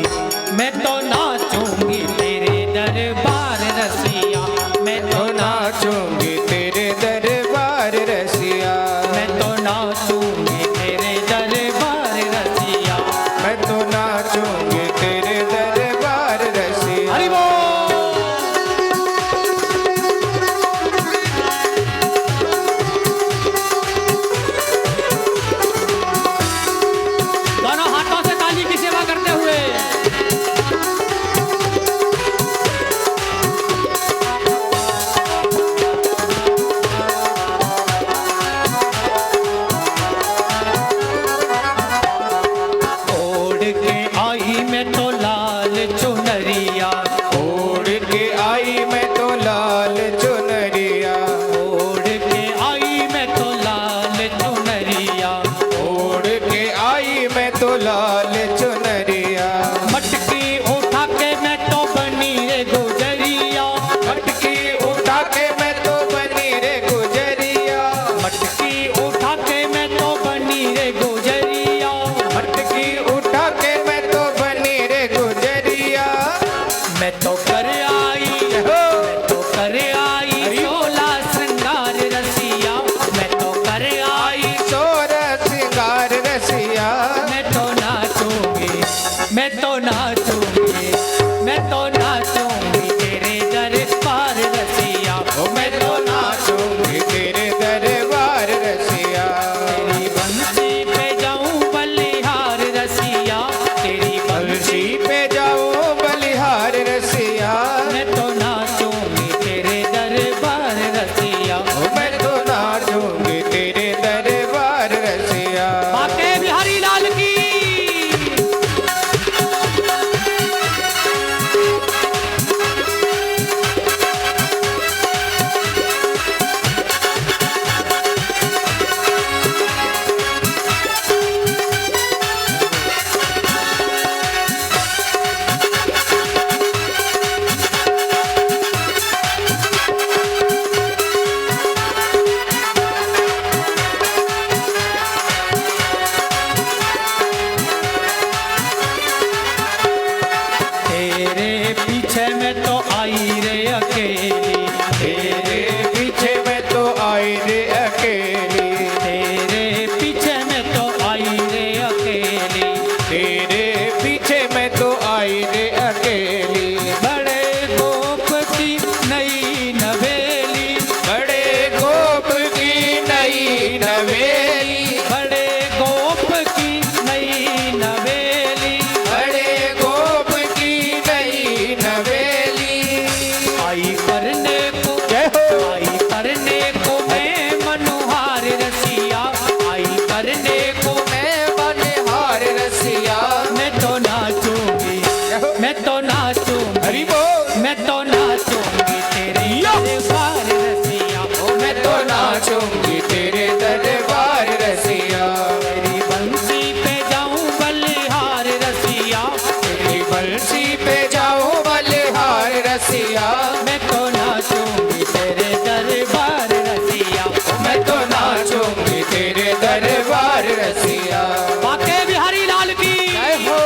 मैं तो नाचूंगी तेरे दरबार रसिया, मैं तो नाचूंगी तेरे दरबार रसिया, मैं तो नाचूंगी तेरे दरबार रसिया, मैं तो नाचूंगी तेरे दरबार रसिया। हरि बोल। दोनों हाथों से ताली की सेवा करते हुए ओढ़ के आई मैं तो लाल चुनरिया, ओढ़ के आई मैं तो लाल चुनरिया, ओढ़ के आई मैं तो लाल चुनरिया, ओढ़ के आई मैं तो लाल चुनरिया। मटकी उठा के मैं तो बनी रे गुजरिया, मटकी उठा के मैं तो बनी रे गुजरिया, मटकी उठा के मैं तो बनी रे गुजरिया, मटकी उठा के मैं तो बनी रे गुजरिया। मैं तो कर आई, मैं तो कर आई सोला श्रृंगार रसिया, मैं तो कर आई, सोर सिंगार रसिया, मैं तो नाचूंगी, मैं तो नाचूंगी, मैं तो नाचूंगी तेरे दरबार रसिया, मैं तो नाचूंगी तेरे दरबार रसिया। तेरी बंसी पे जाऊं बलिहार रसिया, तेरी बंसी बंसी पे जाऊं बलिहार रसिया, मैं तो नाचूंगी तेरे दरबार रसिया, मैं तो नाचूंगी तेरे दरबार रसिया। बाके बिहारी लाल की। तेरे पीछे मैं तो आई रे अकेली, तेरे पीछे मैं तो आई रे अकेली, तेरे पीछे मैं तो आई रे अकेली, तेरे पीछे मैं तो आई रे अकेली। बड़े गोप की नई नवेली, बड़े गोप की नई नवेली, बड़े गोप की नई नवेली, बड़े गोप की नई नवेली। आई करने को, जय हो। आई करने को मैं मनोहार रसिया, आई करने को मैं बनिहार रसिया, मैं तो नाचूंगी, मैं तो नाचूंगी, हरि बोल। मैं तो नाचूंगी तेरे दरबार रसिया, मैं तो नाचूंगी तेरे दरबार रसिया, तेरी बंसी पे जाऊं बलिहार रसिया, तेरी बंसी पे जाऊं बलिहार रसिया, मैं तो नाचूंगी तेरे दरबार रसिया, मैं तो नाचूंगी तेरे दरबार रसिया। बाके बिहारी लाल की। जय हो।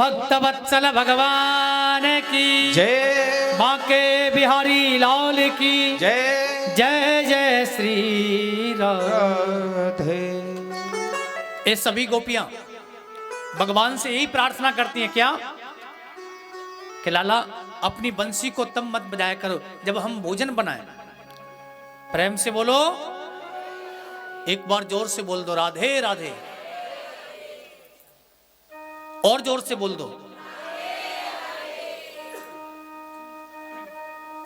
भक्त वत्सल भगवान की जय बांके बिहारी लाल की जय जय जय श्री राम। राधे। ये सभी गोपियां भगवान से यही प्रार्थना करती हैं क्या कि लाला अपनी बंसी को तब मत बजाया करो जब हम भोजन बनाएं। प्रेम से बोलो, एक बार जोर से बोल दो राधे राधे, और जोर से बोल दो,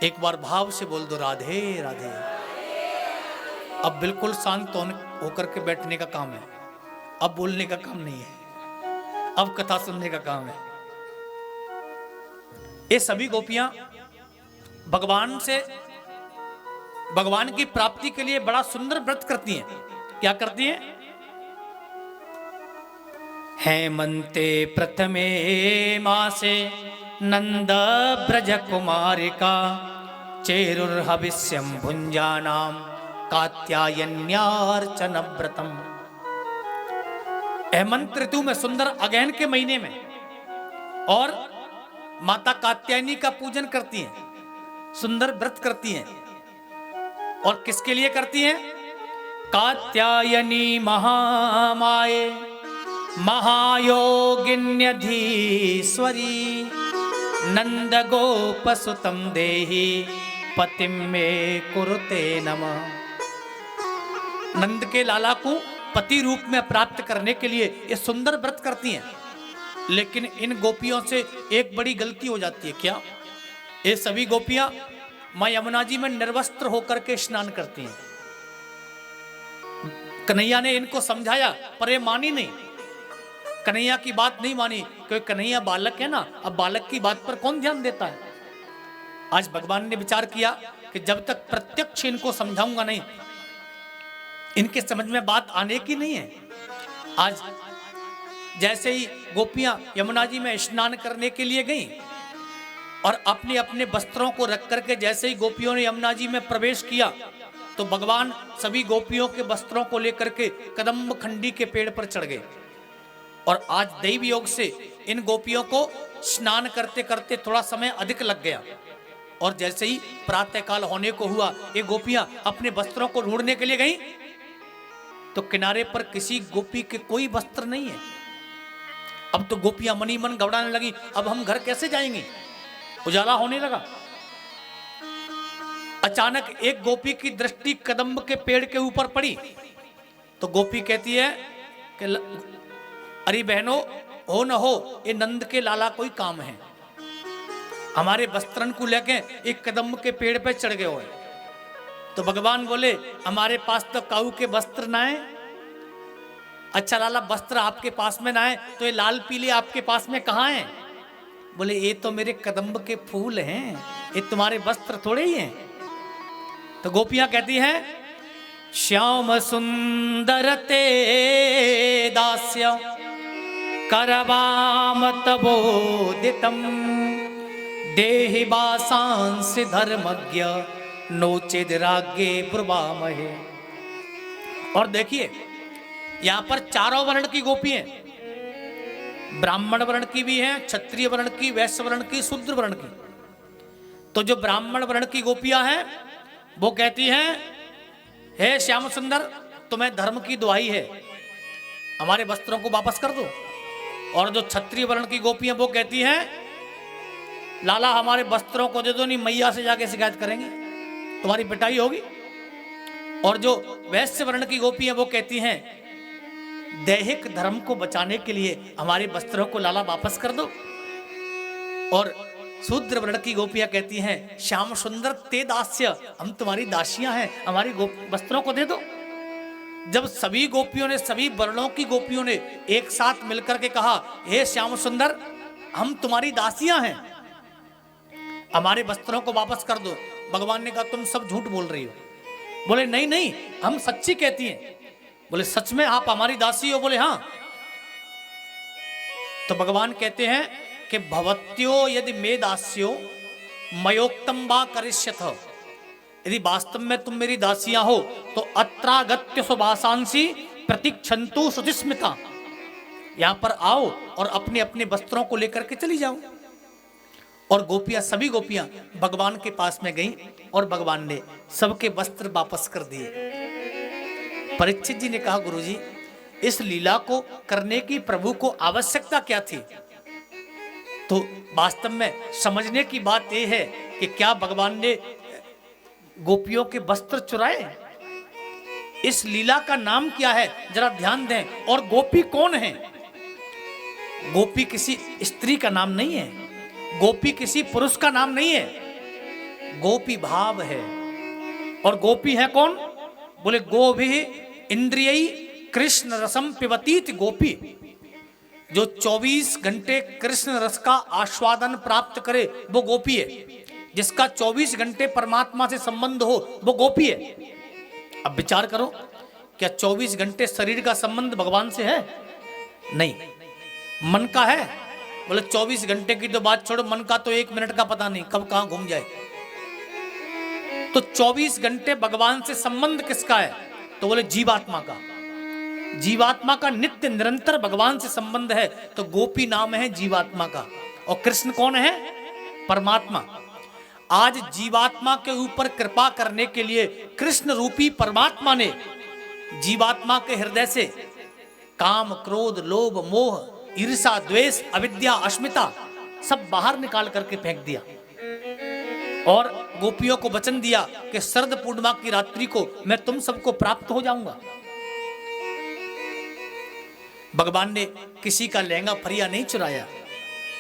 एक बार भाव से बोल दो राधे राधे। अब बिल्कुल शांत होकर के बैठने का काम है, अब बोलने का काम नहीं है, अब कथा सुनने का काम है। ये सभी गोपियां भगवान से, भगवान की प्राप्ति के लिए बड़ा सुंदर व्रत करती हैं। क्या करती हैं? हेमंते प्रथमे मासे नंद ब्रज कुमारिका चेरुर्हविष्यं भुंजानाम कात्यायन्यार्चन व्रतम। हेमंत ऋतु में सुंदर अगहन के महीने में और माता कात्यायनी का पूजन करती हैं, सुंदर व्रत करती हैं। और किसके लिए करती हैं? कात्यायनी महामाये महायोगिन्यधीश्वरी नंद गोपसुतम देहि पतिम में कुरुते नमः। नंद के लाला को पति रूप में प्राप्त करने के लिए ये सुंदर व्रत करती हैं। लेकिन इन गोपियों से एक बड़ी गलती हो जाती है। क्या? ये सभी गोपियां मां यमुना जी में निर्वस्त्र होकर के स्नान करती हैं। कन्हैया ने इनको समझाया पर ये मानी नहीं, कन्हैया की बात नहीं मानी, क्योंकि कन्हैया बालक है ना, अब बालक की बात पर कौन ध्यान देता है। आज भगवान ने विचार किया कि जब तक प्रत्यक्ष इनको समझाऊंगा नहीं, इनके समझ में बात आने की नहीं है। आज जैसे ही गोपियां यमुना जी में स्नान करने के लिए गईं और अपने अपने वस्त्रों को रख करके जैसे ही गोपियों ने यमुना जी में प्रवेश किया तो भगवान सभी गोपियों के वस्त्रों को लेकर के कदम्ब खंडी के पेड़ पर चढ़ गए। और आज दैव योग से इन गोपियों को स्नान करते करते थोड़ा समय अधिक लग गया। और जैसे ही प्रातःकाल होने को हुआ, ये गोपियां अपने वस्त्रों को ढूंढने के लिए गईं तो किनारे पर किसी गोपी के कोई वस्त्र नहीं है। अब तो गोपियां मनी मन घबराने लगी, अब हम घर कैसे जाएंगे? उजाला होने लगा। अचानक एक गोपी की दृष्टि कदम्ब के पेड़ के ऊपर पड़ी तो गोपी कहती है कि अरे बहनों, हो न हो ये नंद के लाला कोई काम है, हमारे वस्त्रन को लेके एक कदम्ब के पेड़ पे चढ़ गए हुए। तो भगवान बोले हमारे पास तो काऊ के वस्त्र ना है। अच्छा लाला, वस्त्र आपके पास में ना है तो ये लाल पीले आपके पास में कहाँ हैं? बोले ये तो मेरे कदम्ब के फूल हैं, ये तुम्हारे वस्त्र थोड़े ही हैं। तो गोपियां कहती हैं श्याम सुंदर ते दास्य करवाम तबोदितम देहि वासांसि धर्मज्ञ नोचेद राज्ञे ब्रुवामहे। और देखिए यहां पर चारों वर्ण की गोपी हैं, ब्राह्मण वर्ण की भी हैं, क्षत्रिय वर्ण की, वैश्य वर्ण की, शूद्र वर्ण की। तो जो ब्राह्मण वर्ण की गोपियां हैं वो कहती हैं हे श्याम सुंदर, तुम्हें धर्म की दुहाई है, हमारे वस्त्रों को वापस कर दो। और जो क्षत्रिय वर्ण की गोपियां वो कहती हैं लाला हमारे वस्त्रों को दे दो, नहीं मैया से जाके शिकायत करेंगे, तुम्हारी पिटाई होगी। और जो वैश्य वर्ण की गोपियां वो कहती हैं दैहिक धर्म को बचाने के लिए हमारे वस्त्रों को लाला वापस कर दो। और शूद्र वर्ण की गोपियां कहती हैं श्याम सुंदर ते दास्य, हम तुम्हारी दासियां हैं, हमारी वस्त्रों को दे दो। जब सभी गोपियों ने, सभी वर्णों की गोपियों ने एक साथ मिलकर के कहा हे श्याम सुंदर, हम तुम्हारी दासियां हैं, हमारे वस्त्रों को वापस कर दो। भगवान ने कहा तुम सब झूठ बोल रही हो। बोले नहीं नहीं, हम सच्ची कहती हैं। बोले सच में आप हमारी दासी हो? बोले हाँ। तो भगवान कहते हैं कि भवत्यो यदि मे दास्यो मयोक्तम वा करिष्यथ, यदि वास्तव में तुम मेरी दासियां हो तो अत्रागत्य सुभाषांसी प्रतीक्षन्तु श्रुतिस्मिता, यहां पर आओ और अपने अपने वस्त्रों को लेकर के चली जाओ। और गोपियां, सभी गोपियां भगवान के पास में गईं और भगवान ने सबके वस्त्र वापस कर दिए। परीक्षित जी ने कहा, गुरुजी, इस लीला को करने की प्रभु को आवश्यकता क्या थी? तो वास्तव में समझने की बात यह है कि क्या भगवान ने गोपियों के वस्त्र चुराए? इस लीला का नाम क्या है, जरा ध्यान दें। और गोपी कौन है? गोपी किसी स्त्री का नाम नहीं है, गोपी किसी पुरुष का नाम नहीं है, गोपी भाव है। और गोपी है कौन? बोले, गोभी इंद्रियई कृष्ण रसम पिबतीत गोपी। जो 24 घंटे कृष्ण रस का आस्वादन प्राप्त करे वो गोपी है। जिसका 24 घंटे परमात्मा से संबंध हो वो गोपी है। अब विचार करो, क्या 24 घंटे शरीर का संबंध भगवान से है? नहीं। मन का है? बोले 24 घंटे की तो बात छोड़ो, मन का तो 1 मिनट का पता नहीं कब कहां घूम जाए। तो 24 घंटे भगवान से संबंध किसका है? तो बोले जीवात्मा का। जीवात्मा का नित्य निरंतर भगवान से संबंध है, तो गोपी नाम है जीवात्मा का। और कृष्ण कौन है? परमात्मा। आज जीवात्मा के ऊपर कृपा करने के लिए कृष्ण रूपी परमात्मा ने जीवात्मा के हृदय से काम, क्रोध, लोभ, मोह, ईर्षा, द्वेष, अविद्या, अस्मिता सब बाहर निकाल करके फेंक दिया। और गोपियों को वचन दिया कि शरद पूर्णिमा की रात्रि को मैं तुम सबको प्राप्त हो जाऊंगा। भगवान ने किसी का लहंगा फरिया नहीं चुराया,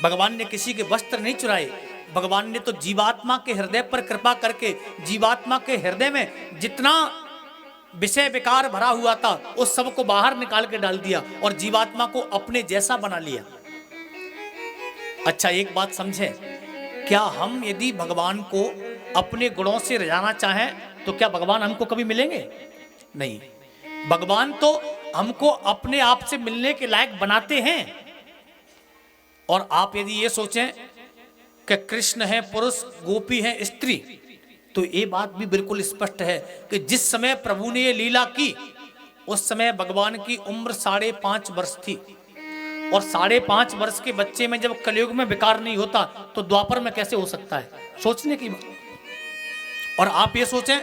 भगवान ने किसी के वस्त्र नहीं चुराए। भगवान ने तो जीवात्मा के हृदय पर कृपा करके जीवात्मा के हृदय में जितना विषय विकार भरा हुआ था उस सब को बाहर निकाल के डाल दिया और जीवात्मा को अपने जैसा बना लिया। अच्छा, एक बात समझे, क्या हम यदि भगवान को अपने गुणों से रिझाना चाहें तो क्या भगवान हमको कभी मिलेंगे? नहीं। भगवान तो हमको अपने आप से मिलने के लायक बनाते हैं। और आप यदि ये सोचें कि कृष्ण है पुरुष, गोपी है स्त्री, तो ये बात भी बिल्कुल स्पष्ट है कि जिस समय प्रभु ने ये लीला की उस समय भगवान की उम्र 5.5 वर्ष थी। और 5.5 वर्ष के बच्चे में जब कलयुग में विकार नहीं होता तो द्वापर में कैसे हो सकता है? सोचने की बात। और आप ये सोचें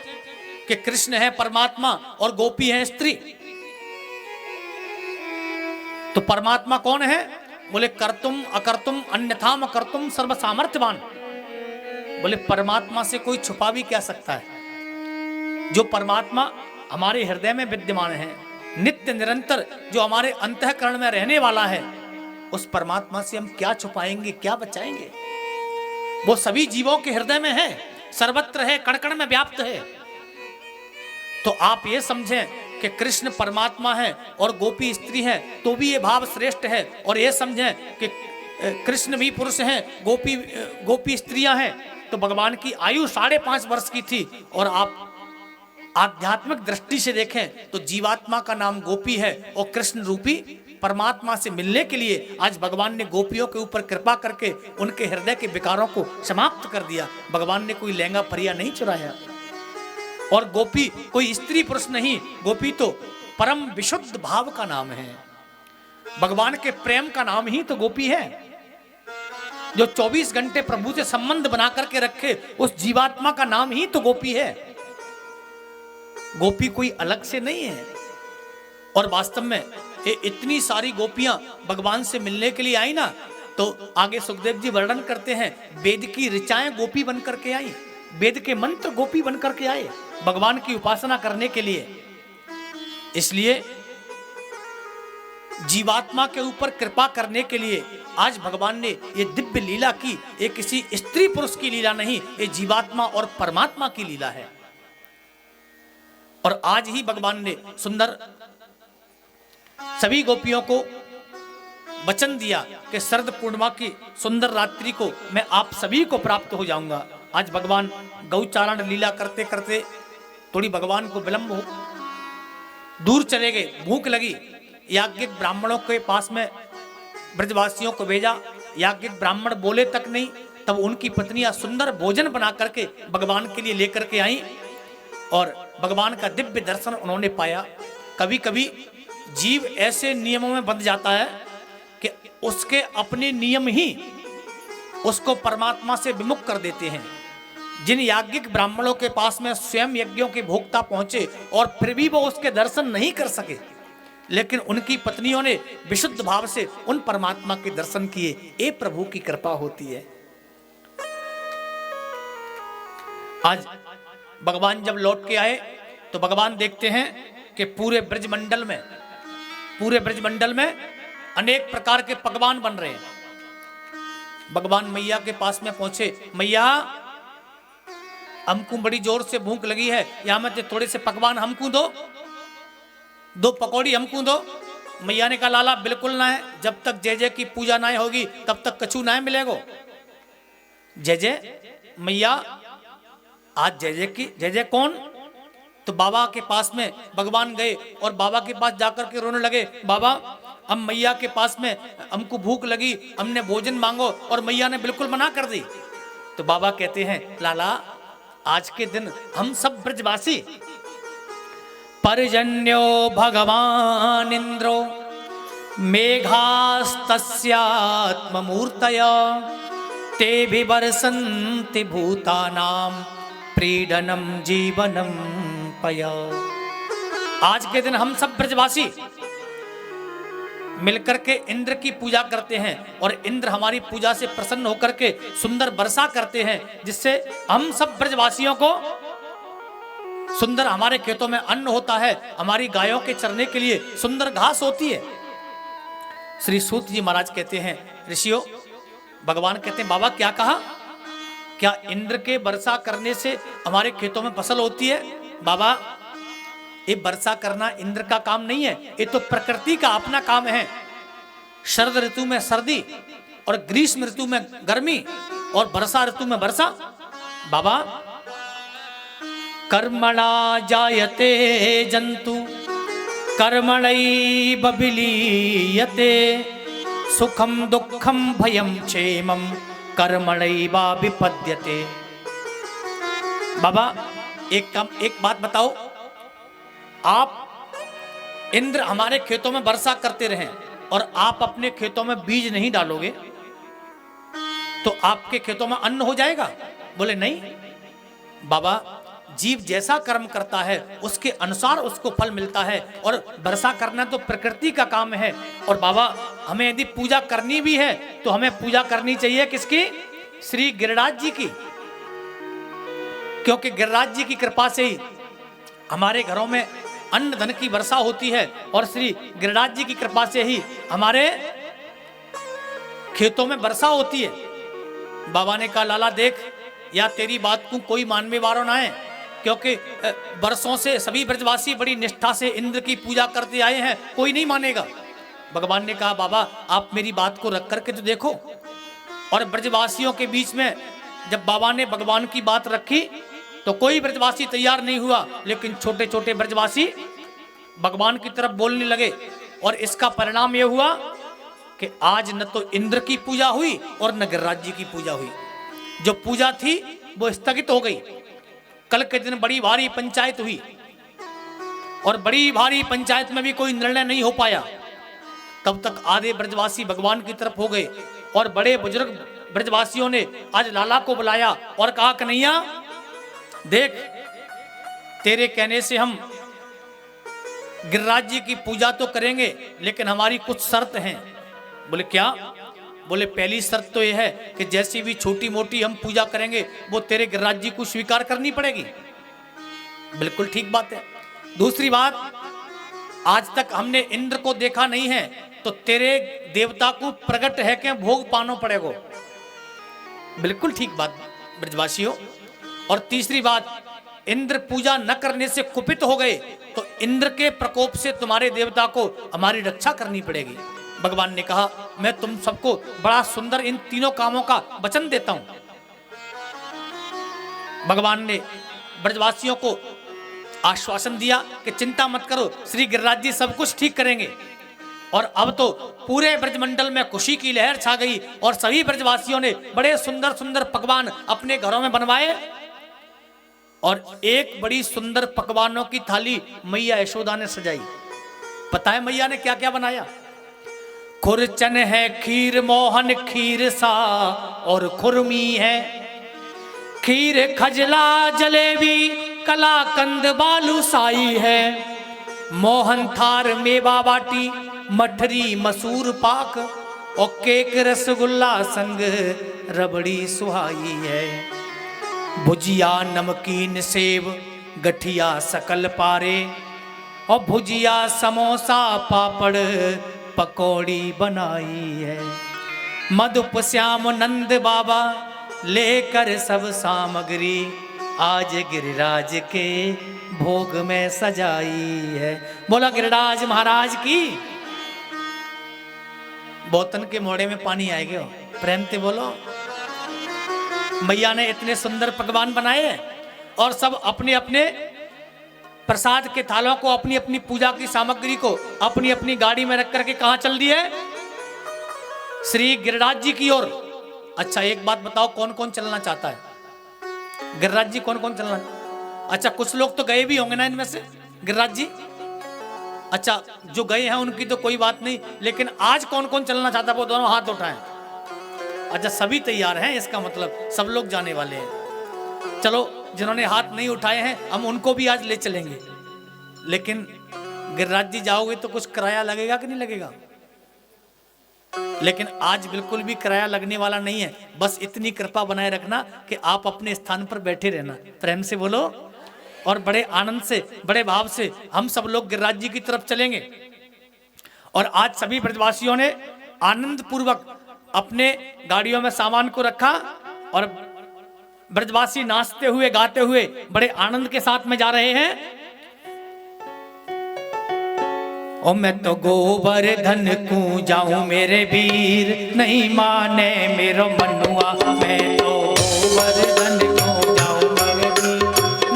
कि कृष्ण है परमात्मा और गोपी है स्त्री, तो परमात्मा कौन है? बोले कर्तुम अकर्तुम अन्यथाम कर्तुम सर्व सामर्थ्यवान। बोले परमात्मा से कोई छुपा भी क्या सकता है? जो परमात्मा हमारे हृदय में विद्यमान है, नित्य निरंतर जो हमारे अंतःकरण में रहने वाला है, उस परमात्मा से हम क्या छुपाएंगे, क्या बचाएंगे? वो सभी जीवों के हृदय में है, सर्वत्र है, कण कण में व्याप्त है। तो आप ये समझें कि कृष्ण परमात्मा है और गोपी स्त्री है तो भी ये भाव श्रेष्ठ है। और ये समझें कि कृष्ण भी पुरुष हैं, गोपी स्त्रियां हैं, तो भगवान की आयु 5.5 वर्ष की थी। और आप आध्यात्मिक दृष्टि से देखें तो जीवात्मा का नाम गोपी है और कृष्ण रूपी परमात्मा से मिलने के लिए आज भगवान ने गोपियों के ऊपर कृपा करके उनके हृदय के विकारों को समाप्त कर दिया। भगवान ने कोई लहंगा फरिया नहीं चुराया। और गोपी कोई स्त्री पुरुष नहीं, गोपी तो परम विशुद्ध भाव का नाम है। भगवान के प्रेम का नाम ही तो गोपी है। जो 24 घंटे प्रभु से संबंध बना करके रखे उस जीवात्मा का नाम ही तो गोपी है। गोपी कोई अलग से नहीं है। और वास्तव में ये इतनी सारी गोपियां भगवान से मिलने के लिए आई ना, तो आगे सुखदेव जी वर्णन करते हैं वेद की ऋचाएं गोपी बन करके आई, वेद के मंत्र गोपी बन करके आए भगवान की उपासना करने के लिए। इसलिए जीवात्मा के ऊपर कृपा करने के लिए आज भगवान ने ये दिव्य लीला की। ये किसी स्त्री पुरुष की लीला नहीं, ये जीवात्मा और परमात्मा की लीला है। और आज ही भगवान ने सुंदर सभी गोपियों को वचन दिया कि शरद पूर्णिमा की सुंदर रात्रि को मैं आप सभी को प्राप्त हो जाऊंगा। आज भगवान गौचारण लीला करते करते थोड़ी भगवान को विलंब हो, दूर चले गए, भूख लगी। याज्ञिक ब्राह्मणों के पास में ब्रजवासियों को भेजा, याज्ञिक ब्राह्मण बोले तक नहीं, तब उनकी पत्नियां सुंदर भोजन बना करके भगवान के लिए लेकर के आई और भगवान का दिव्य दर्शन उन्होंने पाया। कभी कभी जीव ऐसे नियमों में बंध जाता है कि उसके अपने नियम ही उसको परमात्मा से विमुख कर देते हैं। जिन याज्ञिक ब्राह्मणों के पास में स्वयं यज्ञों के भोक्ता पहुंचे और फिर भी वो उसके दर्शन नहीं कर सके, लेकिन उनकी पत्नियों ने विशुद्ध भाव से उन परमात्मा के दर्शन किए, ये प्रभु की कृपा होती है। आज भगवान जब लौट के आए तो भगवान देखते हैं कि पूरे ब्रजमंडल में अनेक प्रकार के पकवान बन रहे हैं। भगवान मैया के पास में पहुंचे, मैया हमको बड़ी जोर से भूख लगी है, यहां में थोड़े से पकवान हमको दो पकौड़ी हमको दो। मैया ने कहा लाला बिल्कुल ना है, जब तक जय जय की पूजा ना होगी तब तक कछु ना मिलेगो। जय जय मैया, आज जय जय कौन? तो बाबा के पास में भगवान गए और बाबा के पास जाकर के रोने लगे, बाबा हम मैया के पास में हमको भूख लगी, हमने भोजन मांगो और मैया ने बिल्कुल मना कर दी। तो बाबा कहते हैं लाला आज के दिन हम सब ब्रजवासी पर्जन्यो भगवान इंद्रो मेघास्तस्यात्ममूर्तया ते विवर्षन्ति भूतानां प्रीडनम जीवनम पया। आज के दिन हम सब ब्रजवासी मिलकर के इंद्र की पूजा करते हैं और इंद्र हमारी पूजा से प्रसन्न होकर के सुंदर वर्षा करते हैं, जिससे हम सब ब्रजवासियों को सुंदर हमारे खेतों में अन्न होता है, हमारी गायों के चरने के लिए सुंदर घास होती है। श्री सूत जी महाराज कहते हैं ऋषियों, भगवान कहते हैं बाबा क्या कहा, क्या इंद्र के वर्षा करने से हमारे खेतों में फसल होती है? बाबा ये वर्षा करना इंद्र का काम नहीं है, ये तो प्रकृति का अपना काम है। शरद ऋतु में सर्दी और ग्रीष्म ऋतु में गर्मी और वर्षा ऋतु में वर्षा। बाबा कर्मणा जायते जंतु कर्मणैव विलीयते सुखम दुखम भयम क्षेमम कर्मणैव विपद्यते। बाबा एक बात बताओ, आप इंद्र हमारे खेतों में वर्षा करते रहें और आप अपने खेतों में बीज नहीं डालोगे तो आपके खेतों में अन्न हो जाएगा? बोले नहीं बाबा, जीव जैसा कर्म करता है उसके अनुसार उसको फल मिलता है और वर्षा करना तो प्रकृति का काम है। और बाबा हमें यदि पूजा करनी भी है तो हमें पूजा करनी चाहिए किसकी? श्री गिरिराज जी की, क्योंकि गिरिराज जी की कृपा से ही हमारे घरों में अन्न धन की वर्षा होती है और श्री गिरिराज जी की कृपा से ही हमारे खेतों में वर्षा होती है। बाबा ने कहा लाला देख, या तेरी बात को कोई मानने वालों ना है, क्योंकि वर्षों से सभी ब्रजवासी बड़ी निष्ठा से इंद्र की पूजा करते आए हैं, कोई नहीं मानेगा। भगवान ने कहा बाबा आप मेरी बात को रख करके तो देखो। और ब्रजवासियों के बीच में जब बाबा ने भगवान की बात रखी तो कोई ब्रजवासी तैयार नहीं हुआ, लेकिन छोटे छोटे ब्रजवासी भगवान की तरफ बोलने लगे। और इसका परिणाम यह हुआ कि आज न तो इंद्र की पूजा हुई और न गिरिराज जी की पूजा हुई। जो पूजा थी वो स्थगित हो गई। कल के दिन बड़ी भारी पंचायत हुई और बड़ी भारी पंचायत में भी कोई निर्णय नहीं हो पाया। तब तक आधे ब्रजवासी भगवान की तरफ हो गए और बड़े बुजुर्ग ब्रजवासियों ने आज लाला को बुलाया और कहा कन्हैया देख, तेरे कहने से हम गिरिराज जी की पूजा तो करेंगे, लेकिन हमारी कुछ शर्त हैं। बोले क्या? बोले पहली शर्त तो यह है कि जैसी भी छोटी मोटी हम पूजा करेंगे वो तेरे गिरिराज जी को स्वीकार करनी पड़ेगी। बिल्कुल ठीक बात है। दूसरी बात, आज तक हमने इंद्र को देखा नहीं है तो तेरे देवता को प्रकट है कि भोग पानो पड़ेगा। बिल्कुल ठीक बात ब्रजवासियों। और तीसरी बात, इंद्र पूजा न करने से कुपित हो गए तो इंद्र के प्रकोप से तुम्हारे देवता को हमारी रक्षा करनी पड़ेगी। भगवान ने कहा मैं तुम सबको बड़ा सुंदर इन तीनों कामों का वचन देता हूं। भगवान ने ब्रजवासियों को आश्वासन दिया कि चिंता मत करो, श्री गिरिराज जी सब कुछ ठीक करेंगे। और अब तो पूरे ब्रजमंडल में खुशी की लहर छा गई और सभी ब्रजवासियों ने बड़े सुंदर सुंदर पकवान अपने घरों में बनवाए। और एक बड़ी सुंदर पकवानों की थाली मैया यशोदा ने सजाई। पता है मैया ने क्या क्या बनाया? खुरचन है खीर मोहन खीर सा और खुरमी है, खीर खजला जलेबी कलाकंद बालूसाई है, मोहन थार मेवा बाटी मठरी मसूर पाक और केक रसगुल्ला संग रबड़ी सुहाई है, भुजिया नमकीन सेब गठिया सकल पारे और भुजिया समोसा पापड़ पकौड़ी बनाई है, मधुप श्याम नंद बाबा लेकर सब सामग्री आज गिरिराज के भोग में सजाई है। बोला गिरिराज महाराज की। बोतन के मोड़े में पानी आएगा, प्रेम से बोलो। मैया ने इतने सुंदर पकवान बनाए हैं और सब अपने अपने प्रसाद के थालों को, अपनी अपनी पूजा की सामग्री को अपनी अपनी गाड़ी में रख करके कहां चल दिए? श्री गिरिराज जी की ओर। अच्छा एक बात बताओ, कौन कौन चलना चाहता है? गिरिराज जी कौन कौन चलना? अच्छा कुछ लोग तो गए भी होंगे ना इनमें से गिरिराज जी। अच्छा जो गए हैं उनकी तो कोई बात नहीं, लेकिन आज कौन कौन चलना चाहता है वो दोनों हाथ उठाएं। अच्छा सभी तैयार हैं, इसका मतलब सब लोग जाने वाले हैं। चलो जिन्होंने हाथ नहीं उठाए हैं हम उनको भी आज ले चलेंगे, लेकिन गिरिराज जी जाओगे तो कुछ किराया लगेगा कि नहीं लगेगा? लेकिन आज बिल्कुल भी किराया लगने वाला नहीं है, बस इतनी कृपा बनाए रखना कि आप अपने स्थान पर बैठे रहना। प्रेम से बोलो। और बड़े आनंद से बड़े भाव से हम सब लोग गिरिराज जी की तरफ चलेंगे। और आज सभी ब्रजवासियों ने आनंद पूर्वक अपने गाड़ियों में सामान को रखा और ब्रजवासी नाचते हुए गाते हुए बड़े आनंद के साथ में जा रहे हैं। ओ मैं तो गोवर्धन को जाऊं मेरे वीर, नहीं माने मेरो मनुआ। मैं तो गोवर्धन को जाऊं मेरे वीर,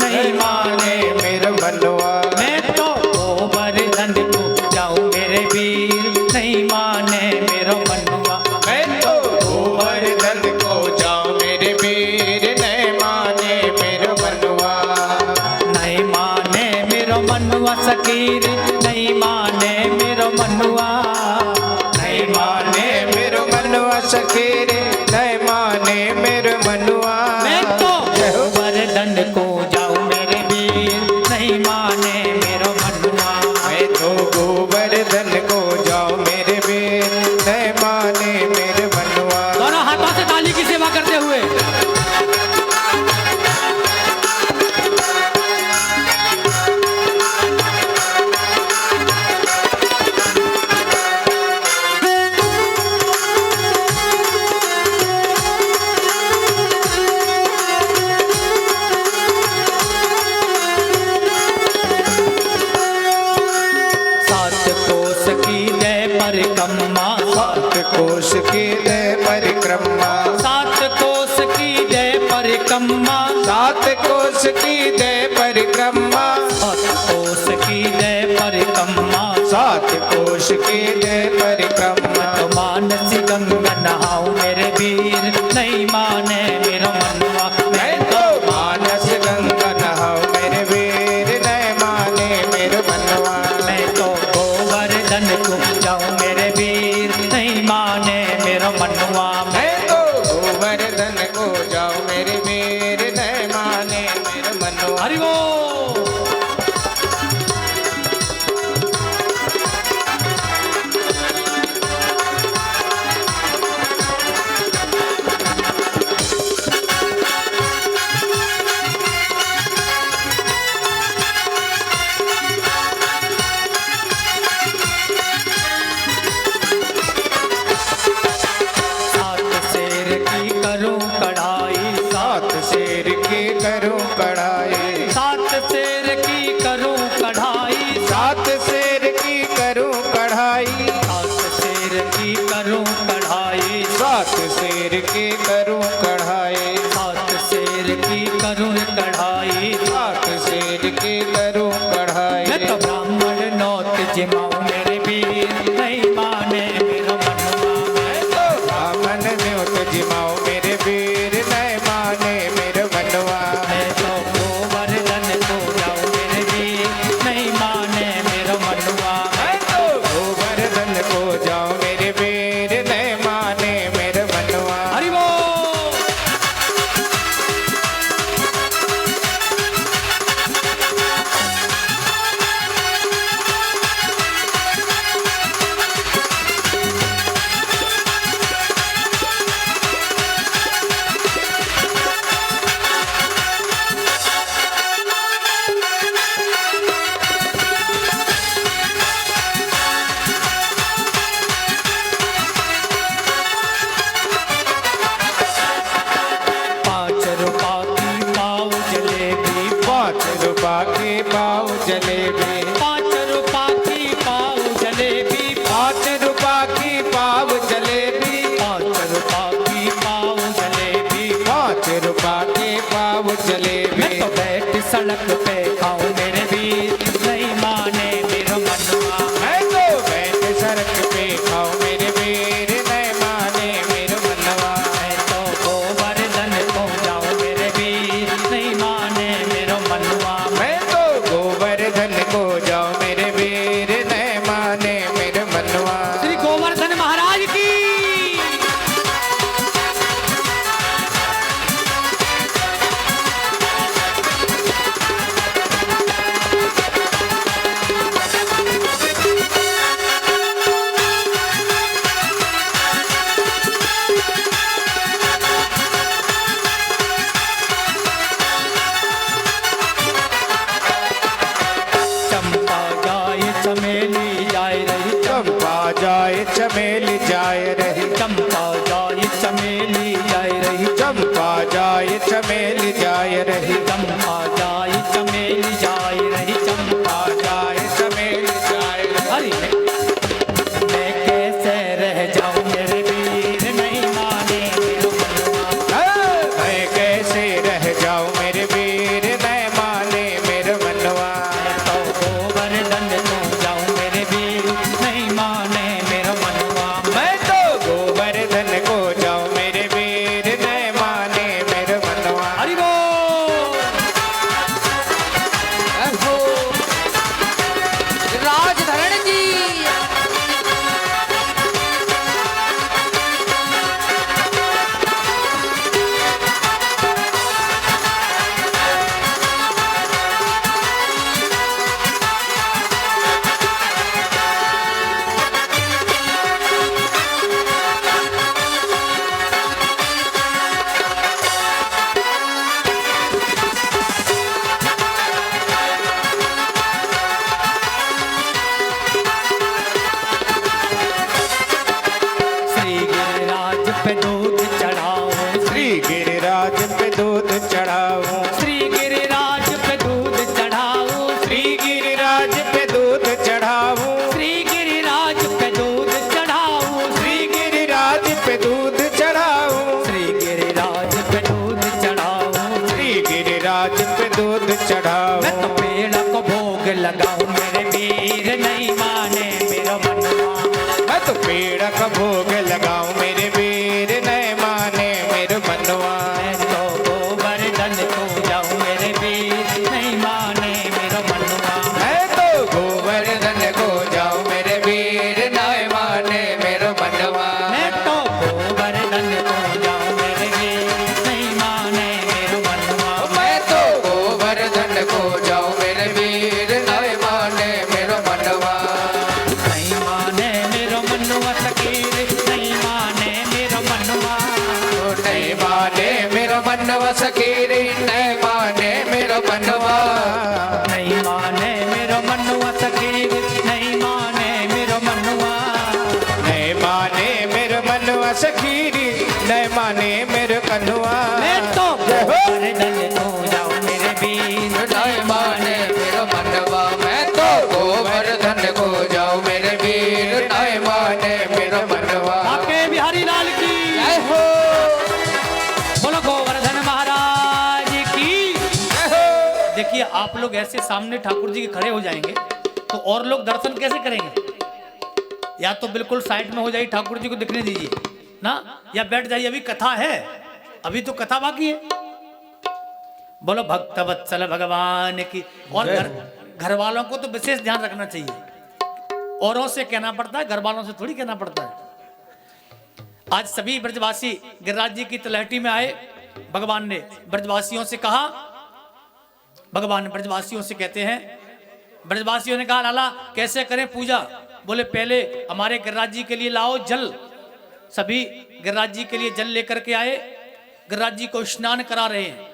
नहीं माने मेरो मनुआ। मैं तो गोवर्धन को जाऊं मेरे वीर, नहीं माने मेरो मनुआ। मैं तो गोवर्धन को जाऊं मेरे वीर, नहीं माने मेरो मनुआ। नहीं माने मेरो मनुआ सकीर, नहीं माने मेरो मनुआ। नहीं माने मेरो मनुआ सखीर, नहीं माने मेरो मनुआ। मैं तो गोवर्धन को जाऊं मेरे वीर, नहीं माने मेरो मनुआ। मैं तो गोवर्धन को जाऊं मेरे वीर, नहीं माने मेरे मनुआ। दोनों हाथों से ताली की सेवा करते हुए परिक्रमा, सात कोश की जय परिक्रमा, सात कोस की जय परिक्रमा, सात कोश की जय परिक्रमा, सात कोस की जय परिक्रमा, सात कोश की जय परिक्रमा। तो मानसी गंगा नहाऊं मेरे वीर, नहीं माने मेरो मनुआ। मैं तो मानस गंगा नहाऊं मेरे वीर, नहीं माने मेरो मनुआ। मैं तो गोवर्धन को जाऊं मेरे वीर, नहीं माने मेरो मनुआ। मैं तो गोवर्धन को जाऊं मेरे वीर, नहीं माने मेरो मनुआ। हरि बोल। सात शेर की करूं कढ़ाई, सात शेर की करूं कढ़ाई, सात शेर की करूं कढ़ाई। मैं तो ब्राह्मण नौत जिमाऊं मेरे वीर, नहीं माने मेरो मनुआ। मैं तो ब्राह्मण न्योत जिमाऊं मेरे वीर, नहीं माने मेरो मनुआ। मैं तो गोवर्धन को जाऊं मेरे वीर, नहीं माने मेरो मनुआ। मैं तो गोवर्धन को जाऊं मेरे वीर, रुपया की पाव जलेबी, 5 रुपया की पाव जलेबी, 5 रुपया की पाव जलेबी, 5 रुपया की पाव जलेबी, 5 रुपया की पाव जलेबी। मैं तो बैठ सड़क पे खाऊं मेरे वीर, नहीं माने मेरा मनवा। मैं तो बैठ सड़क पे खाऊं मेरे वीर, नहीं माने मेरा मनवा। मैं तो गोवर्धन को जाऊं मेरे वीर, नहीं माने मेरा मनवा। मैं तो गोवर्धन को जाऊं मेरे वीर, नहीं माने मेरा मनवा। श्री गोवर्धन महाराज की। चंपा जाए चमेली जाए रही, चंपा जाए चमेली जाए रही, चंपा जाए चमेली जाए रही, चंपा जाए चमेली जाए रही, चंपा जाए चमेली जाए रही, चंपा जाए चमेली जाए रही। हरि मैं कैसे रह जाऊं मेरे वीर, नहीं माने मेरा मनवा। मैं कैसे रह जाऊं मेरे वीर, नहीं माने मेरा मनवा। मैं तो गोवर्धन को जाऊं मेरे वीर, नहीं माने मेरा मनवा। मैं तो गोवर्धन को जाऊं मेरे वीर, नहीं माने मेरा मनवा। हरि बोल। राजधरण जी श्री गिरिराज पे दूध चढ़ाओ, श्री गिरिराज पे दूध चढ़ाऊं, श्री गिरिराज पे दूध चढ़ाओ, श्री गिरिराज पे दूध चढ़ाऊं, श्री गिरिराज पे दूध चढ़ाओ, श्री गिरिराज पे दूध चढ़ाऊं, श्री गिरिराज पे दूध चढ़ाओ। श्री गिरिराज पे दूध मैं चढ़ाऊं। तो पेड़ को भोग लगाऊं मेरे वीर, नहीं माने मेरा मनवा। मैं तो पेड़ का भोग लगाऊं मेरे वीर, नहीं माने मेरा मनवा। मैं तो गोवर्धन को जाऊं मेरे वीर, नहीं माने मेरा मनवा। मैं तो गोवर्धन को जाऊं मेरे वीर, नहीं माने मेरा मनवा। मैं तो गोवर्धन को जाऊं मेरे वीर, नहीं माने मेरा मनवा। मैं तो गोवर्धन को जाऊं मेरे वीर, नहीं माने मेरा मनवा। नहीं माने मेरा मनवा सकीर, नहीं माने मेरा मनवा। नहीं माने मेरा मनवा सकीरी, नहीं माने मेरा मनवा। नहीं माने मेरा मनवा सकीर, नहीं माने मेरा मनवा। नहीं माने मेरा मनवा सकीरी, नहीं माने मेरा कन्हवा। मैं तो गोवर्धन को जाऊं मेरे वीर, नहीं माने मेरा मनवा। मैं तो गोवर्धन को जाऊं मेरे वीर, नहीं माने मेरा मनवा। आपके बिहारी लाल की जय हो, बोलो गोवर्धन महाराज की। जय हो। देखिए आप लोग ऐसे सामने ठाकुर जी के खड़े हो जाएंगे तो और लोग दर्शन कैसे करेंगे? या तो बिल्कुल साइड में हो जाइए, ठाकुर जी को दिखने दीजिए ना, या बैठ जाइए, अभी कथा है, अभी तो कथा बाकी है। बोलो भक्त वत्सल भगवान की। और घर वालों को तो विशेष ध्यान रखना चाहिए, औरों से कहना पड़ता है, घर वालों से थोड़ी कहना पड़ता है। आज सभी ब्रजवासी गिरिराज जी की तलहटी में आए, भगवान ने ब्रजवासियों से कहा, भगवान ब्रजवासियों से कहते हैं, ब्रजवासियों ने कहा लाला कैसे करें पूजा? बोले पहले हमारे गिरिराज जी के लिए लाओ जल। सभी गिरिराज जी के लिए जल लेकर के आए, गिरिराज जी को स्नान करा रहे हैं।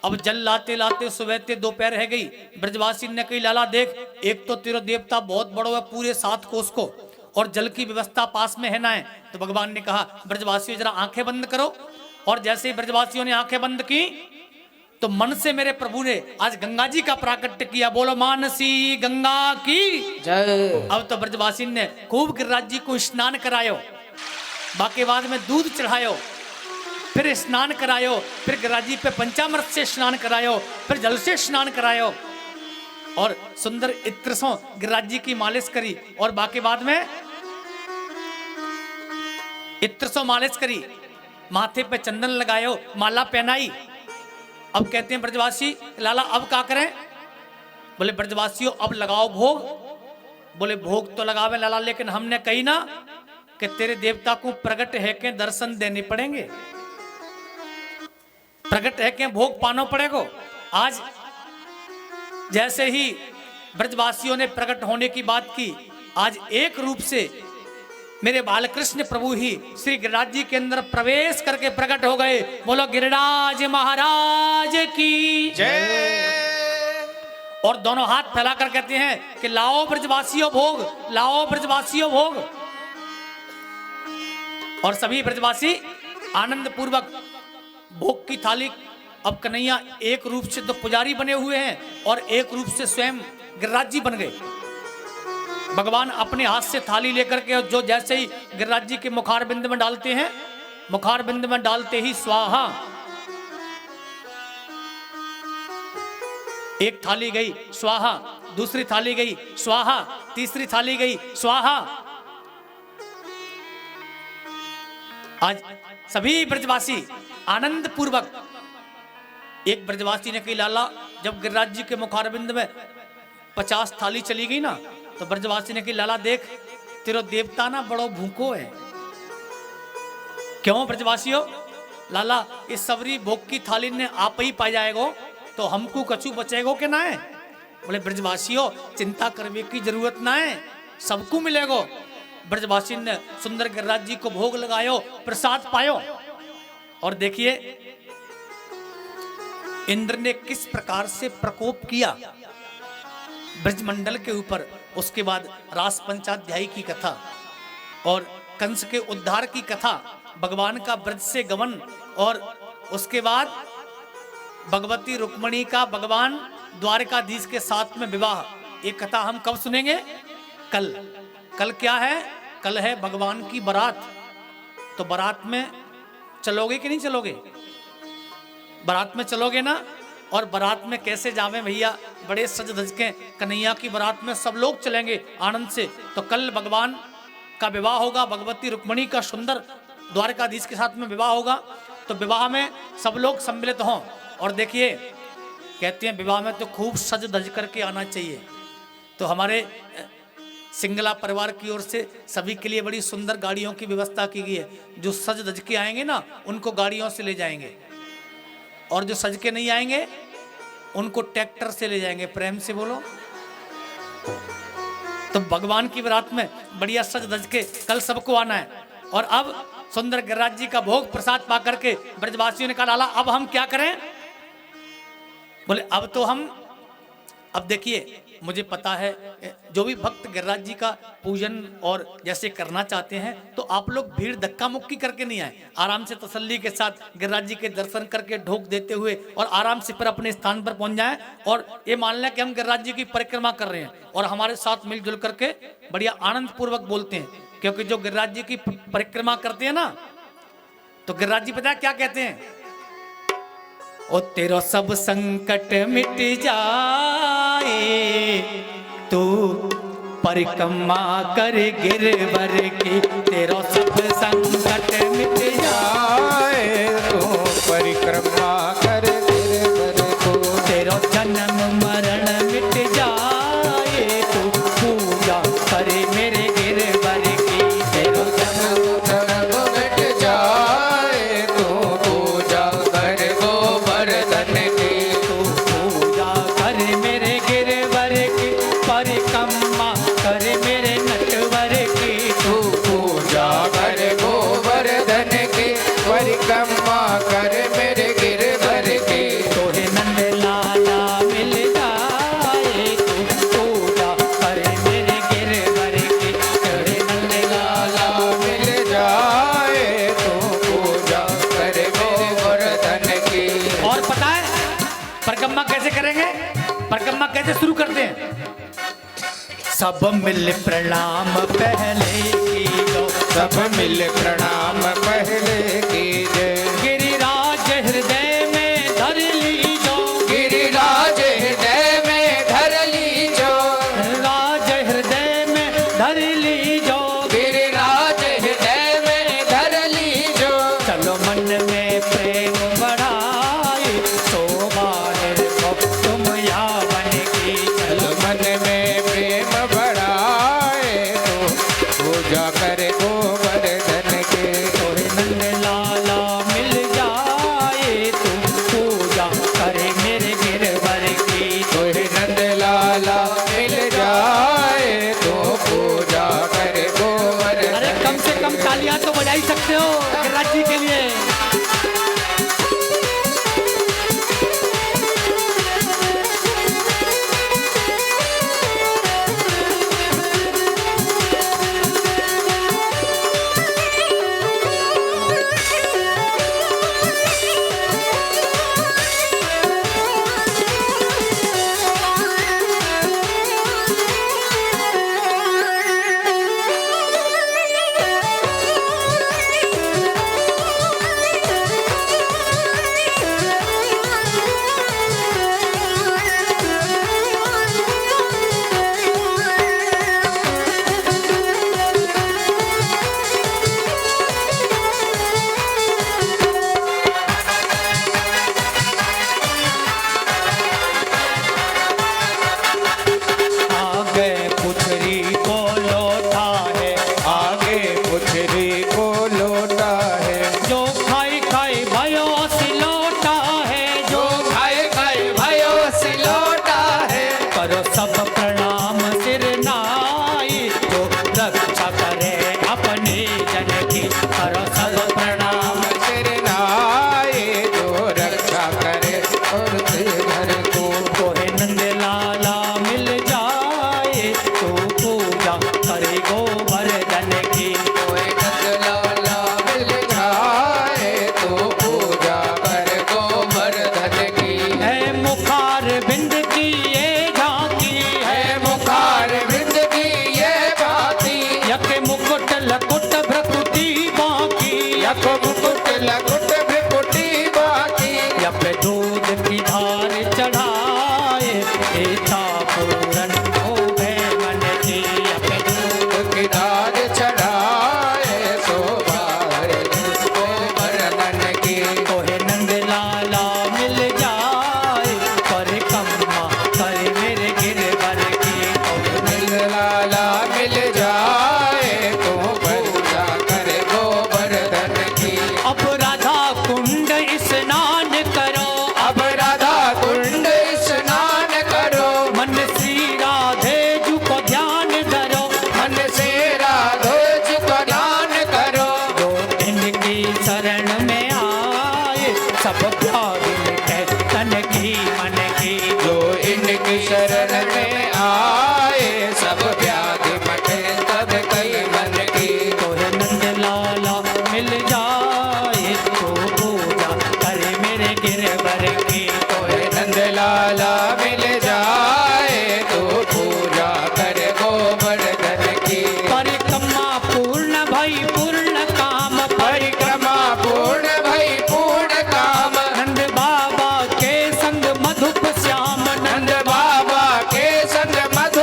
अब जल लाते लाते सुबह ते दोपहर रह गई। ब्रजवासी ने कही लाला देख, एक तो तेरा देवता बहुत बड़ो है, पूरे 7 कोस को, और जल की व्यवस्था पास में है ना है। तो भगवान ने कहा ब्रजवासियों जरा आंखें बंद करो। और जैसे ही ब्रजवासियों ने आंखें बंद की तो मन से मेरे प्रभु ने आज गंगा जी का प्राकट्य किया। बोलो मानसी गंगा की जय। अब तो ब्रजवासी ने खूब गिरिराज जी को स्नान करायो, बाकी बाद में दूध चढ़ायो, फिर स्नान करायो, फिर गिरिराज जी पे पंचामृत से स्नान करायो, फिर जल से स्नान करायो और सुंदर इत्र से गिरिराज जी की मालिश करी और बाकी बाद में इत्र से मालिश करी, माथे पे चंदन लगायो, माला पहनाई। अब कहते हैं ब्रजवासी लाला अब क्या करें? बोले ब्रजवासियों अब लगाओ भोग। बोले भोग तो लगावे लाला, लेकिन हमने कही ना कि तेरे देवता को प्रकट है के दर्शन देने पड़ेंगे, प्रकट है के भोग पानो पड़ेगा। आज जैसे ही ब्रजवासियों ने प्रकट होने की बात की, आज एक रूप से मेरे बालकृष्ण प्रभु ही श्री गिरिराज जी के अंदर प्रवेश करके प्रकट हो गए। बोलो गिरिराज महाराज की जय। और दोनों हाथ फैलाकर कहते हैं कि लाओ ब्रजवासियों भोग, लाओ ब्रजवासियों भोग। और सभी ब्रजवासी आनंद पूर्वक भोग की थाली। अब कन्हैया एक रूप से तो पुजारी बने हुए हैं और एक रूप से स्वयं गिरिराज जी बन गए। भगवान अपने हाथ से थाली लेकर के जो जैसे ही गिरिराज जी के मुखार बिंद में डालते हैं, मुखार बिंद में डालते ही स्वाहा, एक थाली गई स्वाहा, दूसरी थाली गई स्वाहा, तीसरी थाली गई स्वाहा। आज सभी ब्रजवासी आनंद पूर्वक, एक ब्रजवासी ने कही लाला जब गिरिराज जी के मुखारबिंद में 50 थाली चली गई ना, तो ब्रजवासी ने कही लाला देख तेरो देवता ना बड़ो भूखो है। क्यों ब्रजवासियों? लाला इस सबरी भोग की थाली ने आप ही पा जाएगो तो हमको कछु बचेगो के ना है। बोले ब्रजवासियों चिंता करने की जरूरत ना है, सबको मिलेगो। ब्रजवासी ने सुंदर गिरिराज जी को भोग लगायो, प्रसाद पायो। और देखिए इंद्र ने किस प्रकार से प्रकोप किया ब्रजमंडल के ऊपर। उसके बाद रास पंचाध्यायी की कथा और कंस के उद्धार की कथा, भगवान का ब्रज से गमन, और उसके बाद भगवती रुक्मणी का भगवान द्वारकाधीश के साथ में विवाह। ये कथा हम कब सुनेंगे? कल। कल क्या है? कल है भगवान की बारात। तो बारात में चलोगे कि नहीं चलोगे? बारात में चलोगे ना? और बारात में कैसे जावे भैया? बड़े सज धज के कन्हैया की बारात में सब लोग चलेंगे आनंद से। तो कल भगवान का विवाह होगा, भगवती रुक्मणी का सुंदर द्वारकाधीश के साथ में विवाह होगा। तो विवाह में सब लोग सम्मिलित हों। और देखिए कहते हैं विवाह में तो खूब सज धज करके आना चाहिए। तो हमारे सिंगला परिवार की ओर से सभी के लिए बड़ी सुंदर गाड़ियों की व्यवस्था की गई है। जो सज धज के आएंगे ना उनको गाड़ियों से ले जाएंगे, और जो सज के नहीं आएंगे उनको ट्रैक्टर से ले जाएंगे। प्रेम से बोलो। तो भगवान की बारात में बढ़िया सज धज के कल सबको आना है। और अब सुंदर गिरिराज जी का भोग प्रसाद पा करके ब्रजवासियों ने कहा लाला अब हम क्या करें? बोले अब तो हम, अब देखिए मुझे पता है जो भी भक्त गिरिराज जी का पूजन और जैसे करना चाहते हैं तो आप लोग भीड़ धक्का मुक्की करके नहीं आए, आराम से तसल्ली के साथ गिरिराज जी के दर्शन करके ढोक देते हुए और आराम से फिर अपने स्थान पर पहुंच जाएं। और ये मान लें कि हम गिरिराज जी की परिक्रमा कर रहे हैं और हमारे साथ मिलजुल करके बढ़िया आनंद पूर्वक बोलते हैं। क्योंकि जो गिरिराज जी की परिक्रमा करते हैं ना तो गिरिराज जी पता है क्या कहते हैं? ओ तेरो सब संकट मिट जाए, तू परिक्रमा कर गिरवर की। तेरो सब संकट मिट जाए, तू परिक्रमा कर गिरवर को। तेरो जन्म मरण मिट जाए, तू पूजा करे मेरे गिरवर की। तेरो जन्म मरण मिट जाए, तू पूजा कर गोवर्धन की। तू पूजा करे मेरे गिरवर की, परिक्रमा करे मेरे नटवर की। तू पूजा कर गोवर्धन कैसे करेंगे? परिक्रमा कैसे शुरू करते हैं? सब मिल प्रणाम पहले कीजो, सब मिल प्रणाम पहले कीजे, गिरिराज हृदय में धर लीजो, गिरिराज हृदय में धर लीजो, राज हृदय में धर लीजो, गिरिराज हृदय में धर लीजो। चलो मन में प्रेम बढ़ाए, शोभा निर्भो तुम यावन की। चलो मन में प्रेम बढ़ाए तो पूजा करे गोवर्धन के। तोहे नंद लाला मिल जाए, तू पूजा करे मेरे गिरवर की। तोहे नंद लाला मिल जाए तो पूजा करे गोवर्धन। अरे कम से कम तालियां तो बजा ही सकते हो गिरिराज जी के लिए। आगे पुछरी को लौटा है, आगे पुछरी को लौटा है, जो खाई खाई भयो से लौटा है, जो खाए खाए भयो से लौटा है। करो सब प्रणाम सिर नाई, जो रक्षा करे अपने जन की। करो सब प्रणाम सिर नाए जो रक्षा करे और घर को। तोहे नंद लाला मिल जाए, तो पूजा करे गोवर्धन की। तोहे नंद लाला मिल जाए तो पूजा कर गोवर्धन की। है मुखार बिंद की ये झांकी, है मुखार बिंद की ये बाती, यक मुकुट लकुट भ्रकुटी बाकी। यक मुकुट लकुट भ्रिकुटी बाकी। यप दूध की धार चढ़ाए, इच्छा पूरन हो गए मन की। यप दूध की दाद चढ़ाए शोभा गोवर्धन की। तोहे नंद लाला मिल जाए, परिक्रमा करे मेरे गिरवर की। नंद लाला मिल जाए तो पूजा करे गोवर्धन की। अब राधा कुंड स्नान करो, अब राधा कुंड स्नान करो, मन श्री राधे जू को ध्यान धरो। मन से राधोज को ध्यान करो। जो इनकी शरण में आए, सब त्याग मिटे तन की मन की। जो इनकी शरण में आए सब व्याधि मटे तब कई मन की। तोहे नंद लाला मिल जाए, तो पूजा करे मेरे गिरवर की। तोहे नंद लाला मिल जाए तो पूजा कर गोवर्धन की। परिक्रमा पूर्ण भई पूर्ण काम, परिक्रमा पूर्ण भई पूर्ण काम, नंद बाबा के संग मधुप श्याम। नंद बाबा के संग मधु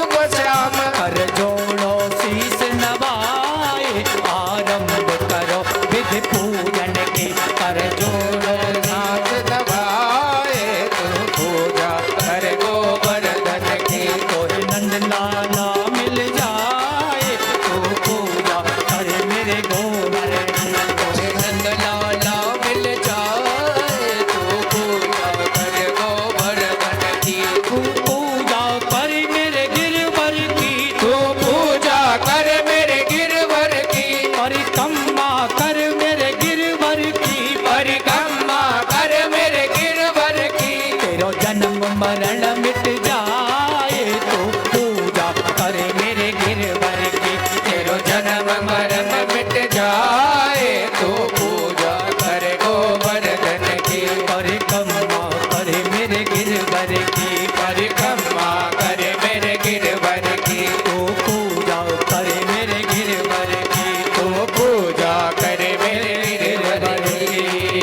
परिक्रमा करे मेरे गिरवर की, तो पूजा करे मेरे गिरवर की, तो पूजा करे मेरे गिरवर की।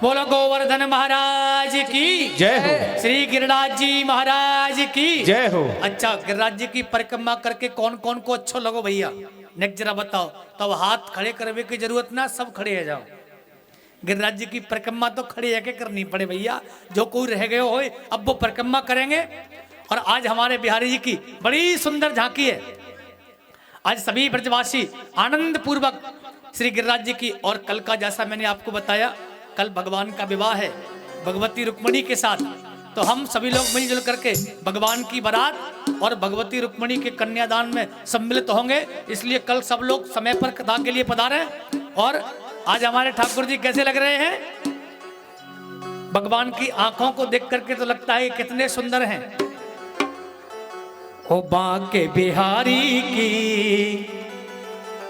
बोलो गोवर्धन महाराज की जय हो, श्री गिरिराज जी महाराज की जय हो। अच्छा, गिरिराज जी की परिक्रमा करके कौन कौन को अच्छो लगो भैया, नेक्स्ट जरा बताओ। तब हाथ खड़े करने की जरूरत ना, सब खड़े है जाओ। गिरिराज जी की परिक्रमा तो खड़े है के करनी पड़े भैया, जो कोई रह गए हो अब वो परिक्रमा करेंगे। और आज हमारे बिहारी जी की बड़ी सुंदर झांकी है। आज सभी ब्रजवासी आनंद पूर्वक श्री गिरिराज जी की, और कल का जैसा मैंने आपको बताया, कल भगवान का विवाह है भगवती रुक्मणी के साथ। तो हम सभी लोग मिलजुल करके भगवान की बारात और भगवती रुक्मणी के कन्यादान में सम्मिलित होंगे। इसलिए कल सब लोग समय पर कथा के लिए पधारे। और आज हमारे ठाकुर जी कैसे लग रहे हैं? भगवान की आंखों को देख करके तो लगता है कितने सुंदर हैं। ओ बांके बिहारी की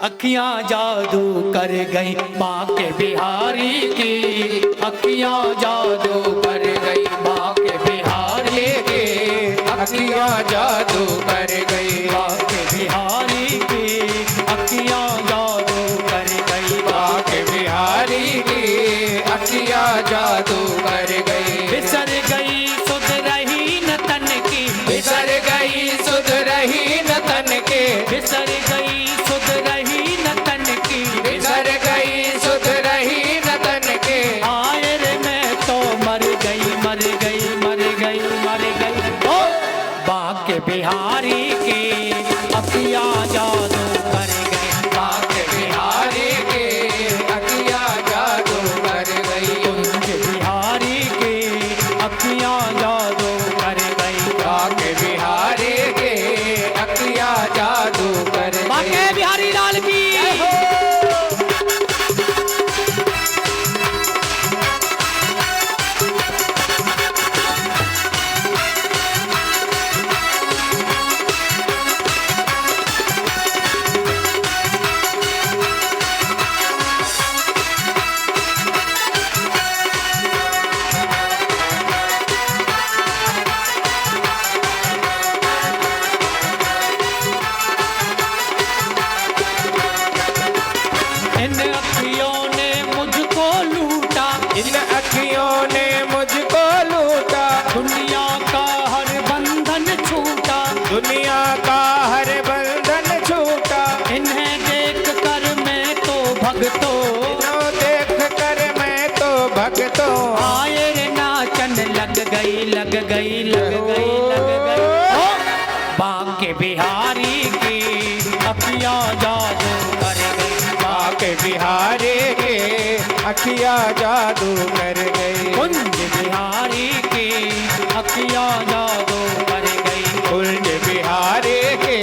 अखियां जादू कर गई, बांके बिहारी की अखियां जादू कर गई, बांके बिहारी की अखियाँ जादू कर गई, बांके बिहारी की अखियां जादू कर गई, बांके बिहारी की अखियाँ जादू कर गई। बिसर गई सुध रही न तन की, बिसर गई सुध रही न तन के, बिसर गई सुध रही न तन की, बिसर गई सुध रही न तन के। आए रे मैं तो मर गई मर गई मर गई मर गई। ओ बांके बिहारी की अखियां जादू कर गई, बांके बिहारी के अखियाँ जादू कर गई, कुंज बिहारी की अखियां जादू कर गई, बांके बिहारी के अखियाँ जादू कर गई। बांके बिहारी लाल की। इन अखियों ने मुझको लूटा, इन अखियों ने मुझको लूटा, दुनिया का हर बंधन छूटा, दुनिया का हर बंधन छूटा। इन्हें देख कर मैं तो भगतो, इन्हों देख कर मैं तो भगतो, आए रे नाचन लग गई लग गई लग गई लग गई। ओ बांके बिहारी की अखियां जादू कर गई, बांके बिहारी के अखियाँ जादू कर गई, कुंज बिहारी की अखियां जादू कर गई, कुंज बिहारी के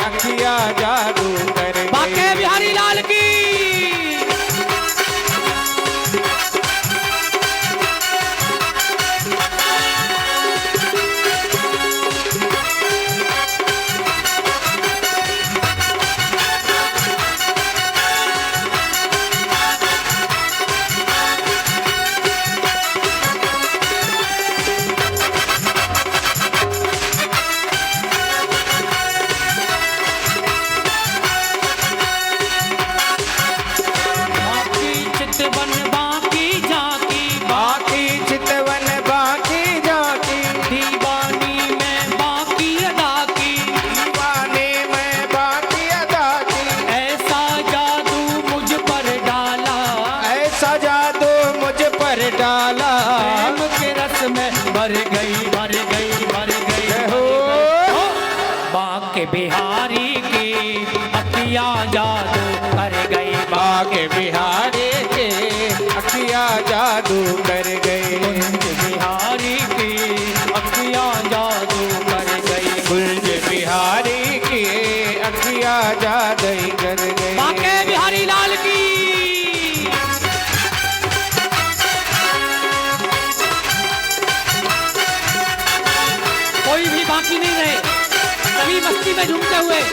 अखियाँ जादू कर बांके गई। बिहारी लाल की। बाकी चितवन बाकी झांकी, बाकी चितवन बाकी झांकी, दीवानी में बाकी अदा की, दीवाने में बाकी अदा की। ऐसा जादू मुझ पर डाला, ऐसा जादू मुझ पर डाला, प्रेम के रस में भर गई भर गई भर गई। हो ओ, बांके बिहारी की अखियां जादू कर गई, बांके बिहारी के अखियाँ जादू कर गई, कुंज बिहारी की अखियां जादू कर गई, कुंज बिहारी के अखियाँ जादू कर गई। बांके बिहारी लाल की। कोई भी बाकी नहीं रहे, सभी मस्ती में झूमते हुए।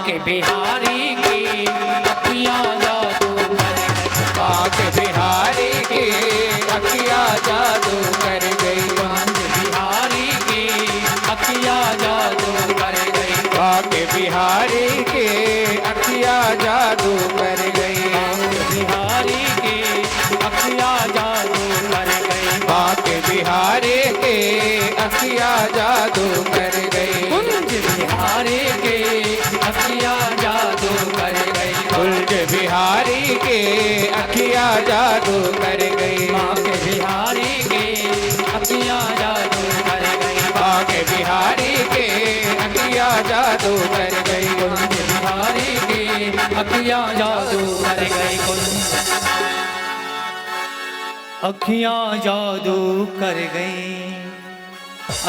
बांके बिहारी की अखियां जादू कर गई। बांके बिहारी की अखियां जादू कर गई। बांके बिहारी की अखियां जादू कर गई। बांके बिहारी की अखियां जादू कर गई। बांके बिहारी की अखियां जादू कर गई। बांके बिहारी की अखियां जादू कर गई। कुंज बिहारी के अखियां जादू कर गई। कुंज बिहारी के अखियां जादू कर गई। बांके बिहारी के अखियां जादू कर गई। बांके बिहारी के अखियां जादू कर गई। कुंज बिहारी के अखियां जादू कर गई। अखियां जादू कर गई।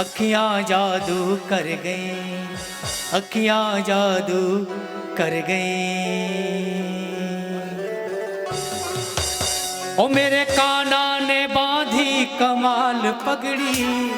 अखियां जादू कर गई। अखियां जादू कर गई। ओ मेरे काना ने बांधी कमाल पगड़ी,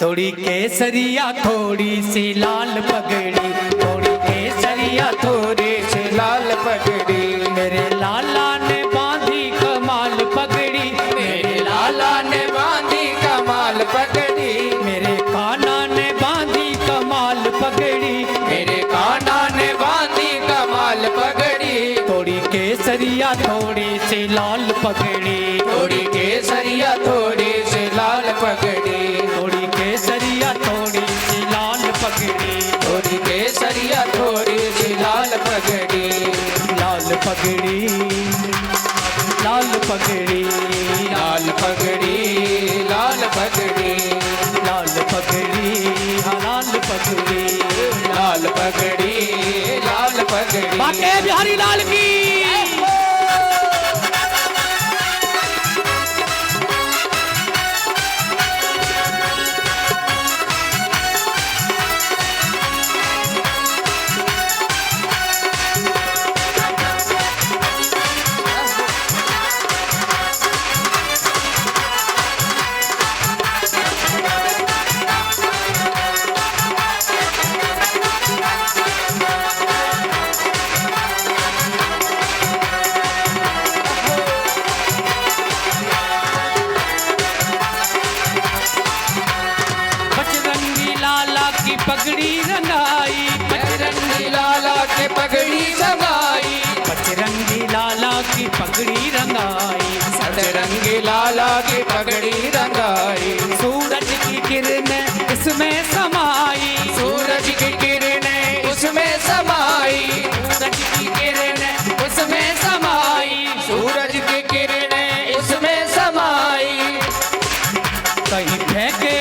थोड़ी केसरिया थोड़ी सी लाल पगड़ी। थोड़ी केसरिया थोड़ी सी लाल पगड़ी। मेरे लाला ने बांधी कमाल पगड़ी। मेरे लाला ने बांधी कमाल पगड़ी। मेरे काना ने बांधी कमाल पगड़ी। मेरे काना ने बांधी कमाल पगड़ी। थोड़ी केसरिया थोड़ी सी लाल पगड़ी। थोड़ी केसरिया थोड़ी सी लाल पगड़ी। थोड़ी केसरिया थोड़ी सी लाल पगड़ी। थोड़ी केसरिया थोड़ी सी लाल पगड़ी। लाल पगड़ी लाल पगड़ी लाल पगड़ी लाल पगड़ी लाल पगड़ी हाँ लाल पगड़ी लाल पगड़ी लाल पगड़ी। बांके बिहारी लाल की पगड़ी रंगाई। बजरंगी लाला के पगड़ी रंगाई। बजरंगी लाला की पगड़ी रंगाई। बजरंगी लाला की पगड़ी रंगाई। सूरज की किरणें इसमें समाई। सूरज की किरणें उसमें समाई। सूरज की किरणें उसमें समाई। सूरज की किरणें उसमें समाई। कहीं फेंके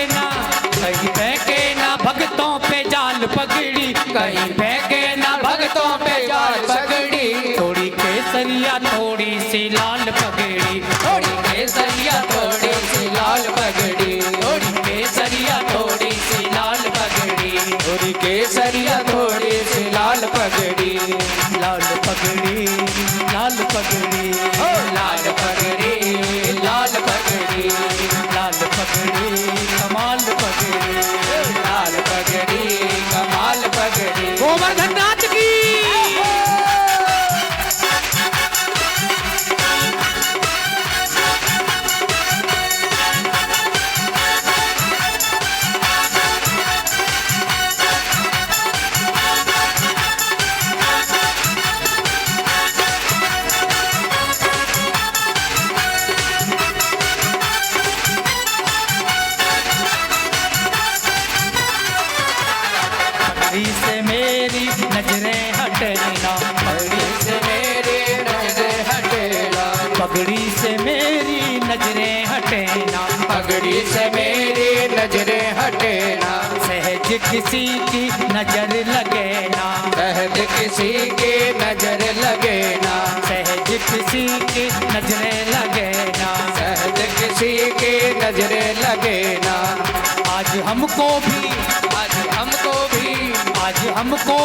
ना भगतों पे जाल पगड़ी। कहीं फेंके ना भगतों पे जाल पगड़ी। थोड़ी केसरिया थोड़ी सी लाल पगड़ी। थोड़ी केसरिया थोड़ी सी लाल पगड़ी। थोड़ी केसरिया थोड़ी सी लाल पगड़ी। थोड़ी केसरिया थोड़ी सी लाल पगड़ी। लाल पगड़ी लाल पगड़ी ओ लाल पगड़ी लाल पगड़ी लाल पगड़ी कमाल पगड़ी लाल पगड़ी कमाल पगड़ी। गोवर्धन नाथ की पगड़ी से मेरी नजरें हटना। पगड़ी से मेरी नजरें हटेला। पगड़ी से मेरी नजरें हटना। पगड़ी से मेरी नजरें हटेना। सहज किसी की नजर लगे ना। सहज किसी की नजर लगे ना। सहज किसी की नजरें लगे ना। सहज किसी की नजरें लगे ना। आज हमको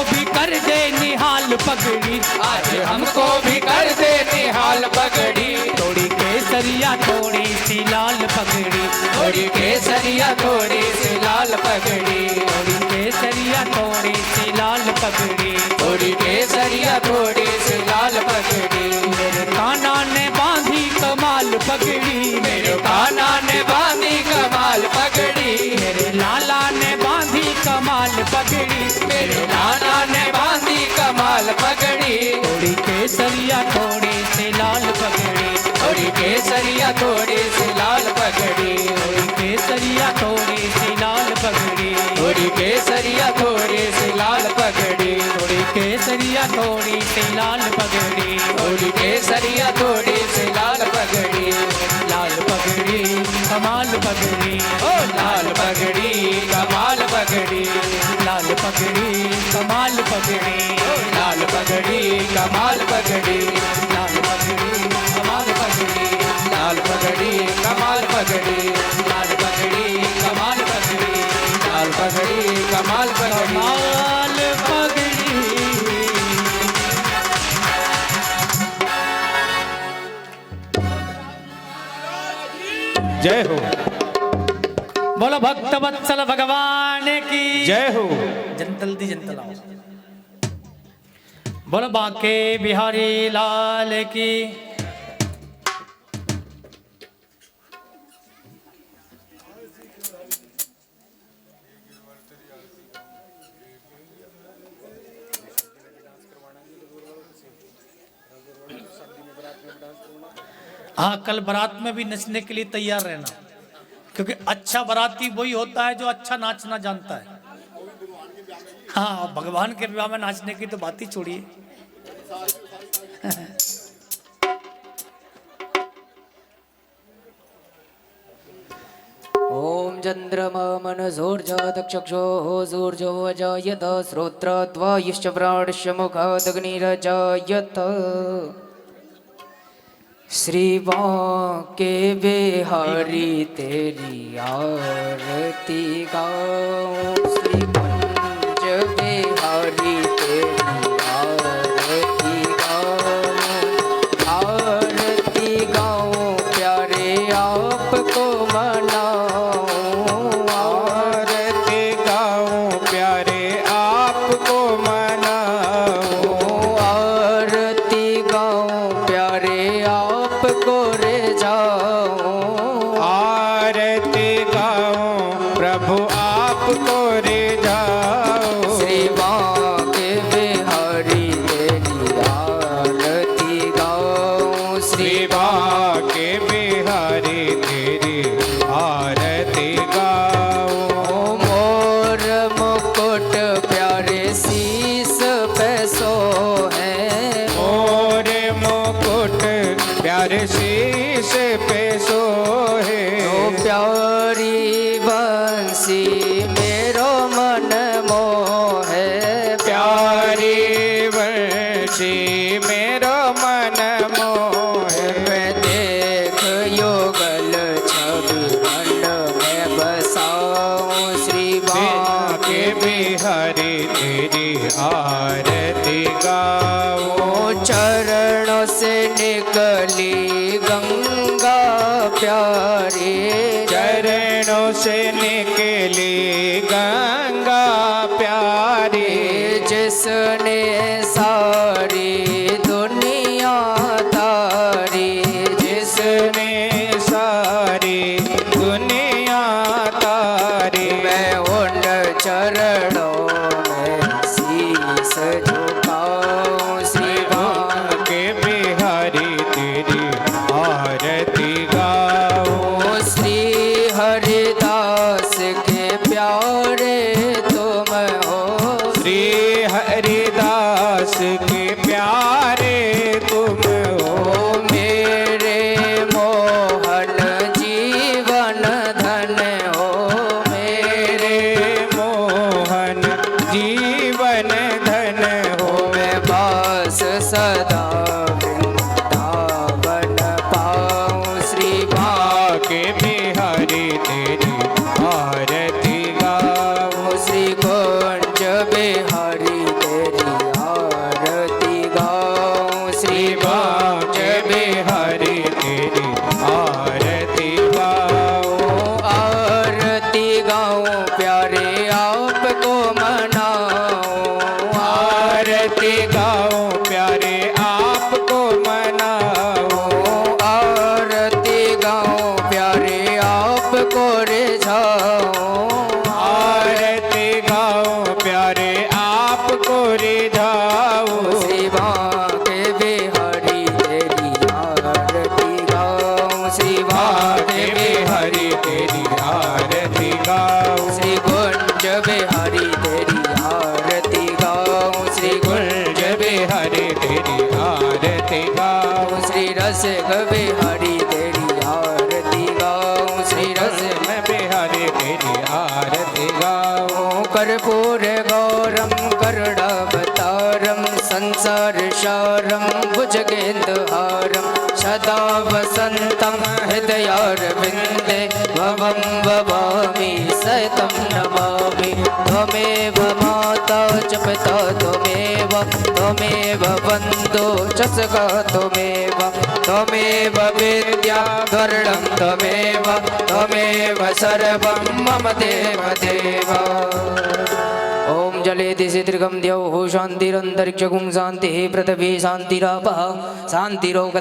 भी कर दे निहाल पगड़ी। आज हमको भी कर दे निहाल पगड़ी। थोड़ी केस केसरिया थोड़ी सी लाल पगड़ी, थोड़ी केसरिया थोड़ी सी लाल पगड़ी, थोड़ी केसरिया थोड़ी सी लाल पगड़ी, थोड़ी केसरिया थोड़ी सी लाल पगड़ी, मेरे कान्हा ने बांधी कमाल पगड़ी, मेरे कान्हा ने बांधी कमाल पगड़ी, मेरे लाला ने बांधी कमाल पगड़ी, मेरे नाना ने बांधी कमाल पगड़ी, थोड़ी केसरिया थोड़ी सी लाल पगड़ी, थोड़ी केसरिया थोड़ी सी लाल पगड़ी, थोड़ी केसरिया थोड़ी सी लाल पगड़ी, थोड़ी केसरिया थोड़ी सी लाल पगड़ी, थोड़ी केसरिया थोड़ी सी लाल पगड़ी, थोड़ी केसरिया थोड़ी सी लाल पगड़ी, लाल पगड़ी कमाल पगड़ी, ओ लाल पगड़ी कमाल पगड़ी, लाल पगड़ी कमाल पगड़ी, ओ लाल पगड़ी कमाल पगड़ी, लाल पगड़ी कमाल पगड़ी, लाल पगड़ी कमाल पगड़ी, लाल पगड़ी कमाल पगड़ी, लाल पगड़ी कमाल पगड़ी, कमाल पगड़ी। जय हो, बोलो भक्त वत्सल भगवान की जय हो। जनतल दी जनतल आओ। बोलो बाके बिहारी लाल की। हाँ, कल बारात में भी नचने के लिए तैयार रहना, क्योंकि अच्छा बाराती वही होता है जो अच्छा नाचना जानता है। हाँ, भगवान के विवाह में नाचने की तो बात ही छोड़िए। ओम चंद्रमा मनसोर्जातक्षक्षोः सूर्यो अजायत श्रोत्रत्वायुश्च प्राणश्च मुखादग्निरजायत। श्री बांके बिहारी तेरी आरती गाऊं, श्री कुंज बिहारी तेरी आरती गाऊं, आरती गाऊं प्यारे आपको मनाऊं, आरती गाऊं प्यारे आपको मनाऊं, आरती गाऊं प्यारे आपको रे जाऊं, आरती गाऊं प्रभु आपको रे जाऊं। श्री बांके बिहारी तेरी आरती गाऊं, श्री बांके बिहारी तेरी आरती गाऊं, मोर मुकुट प्यारे शीस पे सोहे, मोर मुकुट प्यारे शीश पे सोहे, तो प्यारी बंसी मेरो मन मोहे, प्यारी वर्षी मेरो मन मोहे, मैं देख युगल छवि मन में बसाऊं, श्री बांके बांके बिहारी तेरी आरती गाऊं, चरणों से निकली गंगा प्यारी, चरणों से निकली गंगा प्यारी, जिसने सारी दुनिया तारी, जिसने सारी दुनिया तारी, मैं उन चरणों में शीस झुकाऊं, श्री बांके बिहारी तेरी आरती गाऊं, श्री हरिदास के प्यारे तुम हो, श्री हरिदास के प्यारे तुम हो, मेरे मोहन जीवन धन हो, मेरे मोहन जीवन धन हो, मैं बास सदा वृंदावन पाऊं, श्री बांके बिहारी तेरी आरती गाऊं, श्री कुंज बिहारी तेरी आरती गाऊं, श्री बांके बिहारी तेरी गाऊं प्यारे आपको रिझाऊं श्री बांके बिहारी तेरी आरती गाऊं श्री बांके बिहारी तेरी आरती गाऊं श्री कुंज बिहारी तेरी आरती गाऊं श्री कुंज बिहारी तेरी आरती गाऊं श्री रसिक बिहारी तेरी आरती गाऊं श्री रसिक बिहारी तेरी आरती गाऊं कर्पूर गौरम करुणावतारम संसार सारम भुजगेन्द्रहारम सदा वसंतम हृदयारविंदे भवं भवामि सततं नमामि त्वमेव माता च पिता त्वमेव बन्धो च सखा त्वमेव विद्या धरणं त्वमेव सर्वं मम देव ओम जलेति शीतृगम द्यौः शान्तिरन्तरिक्षगुं शान्तिः पृथिवी शान्तिरापः शान्तिरोग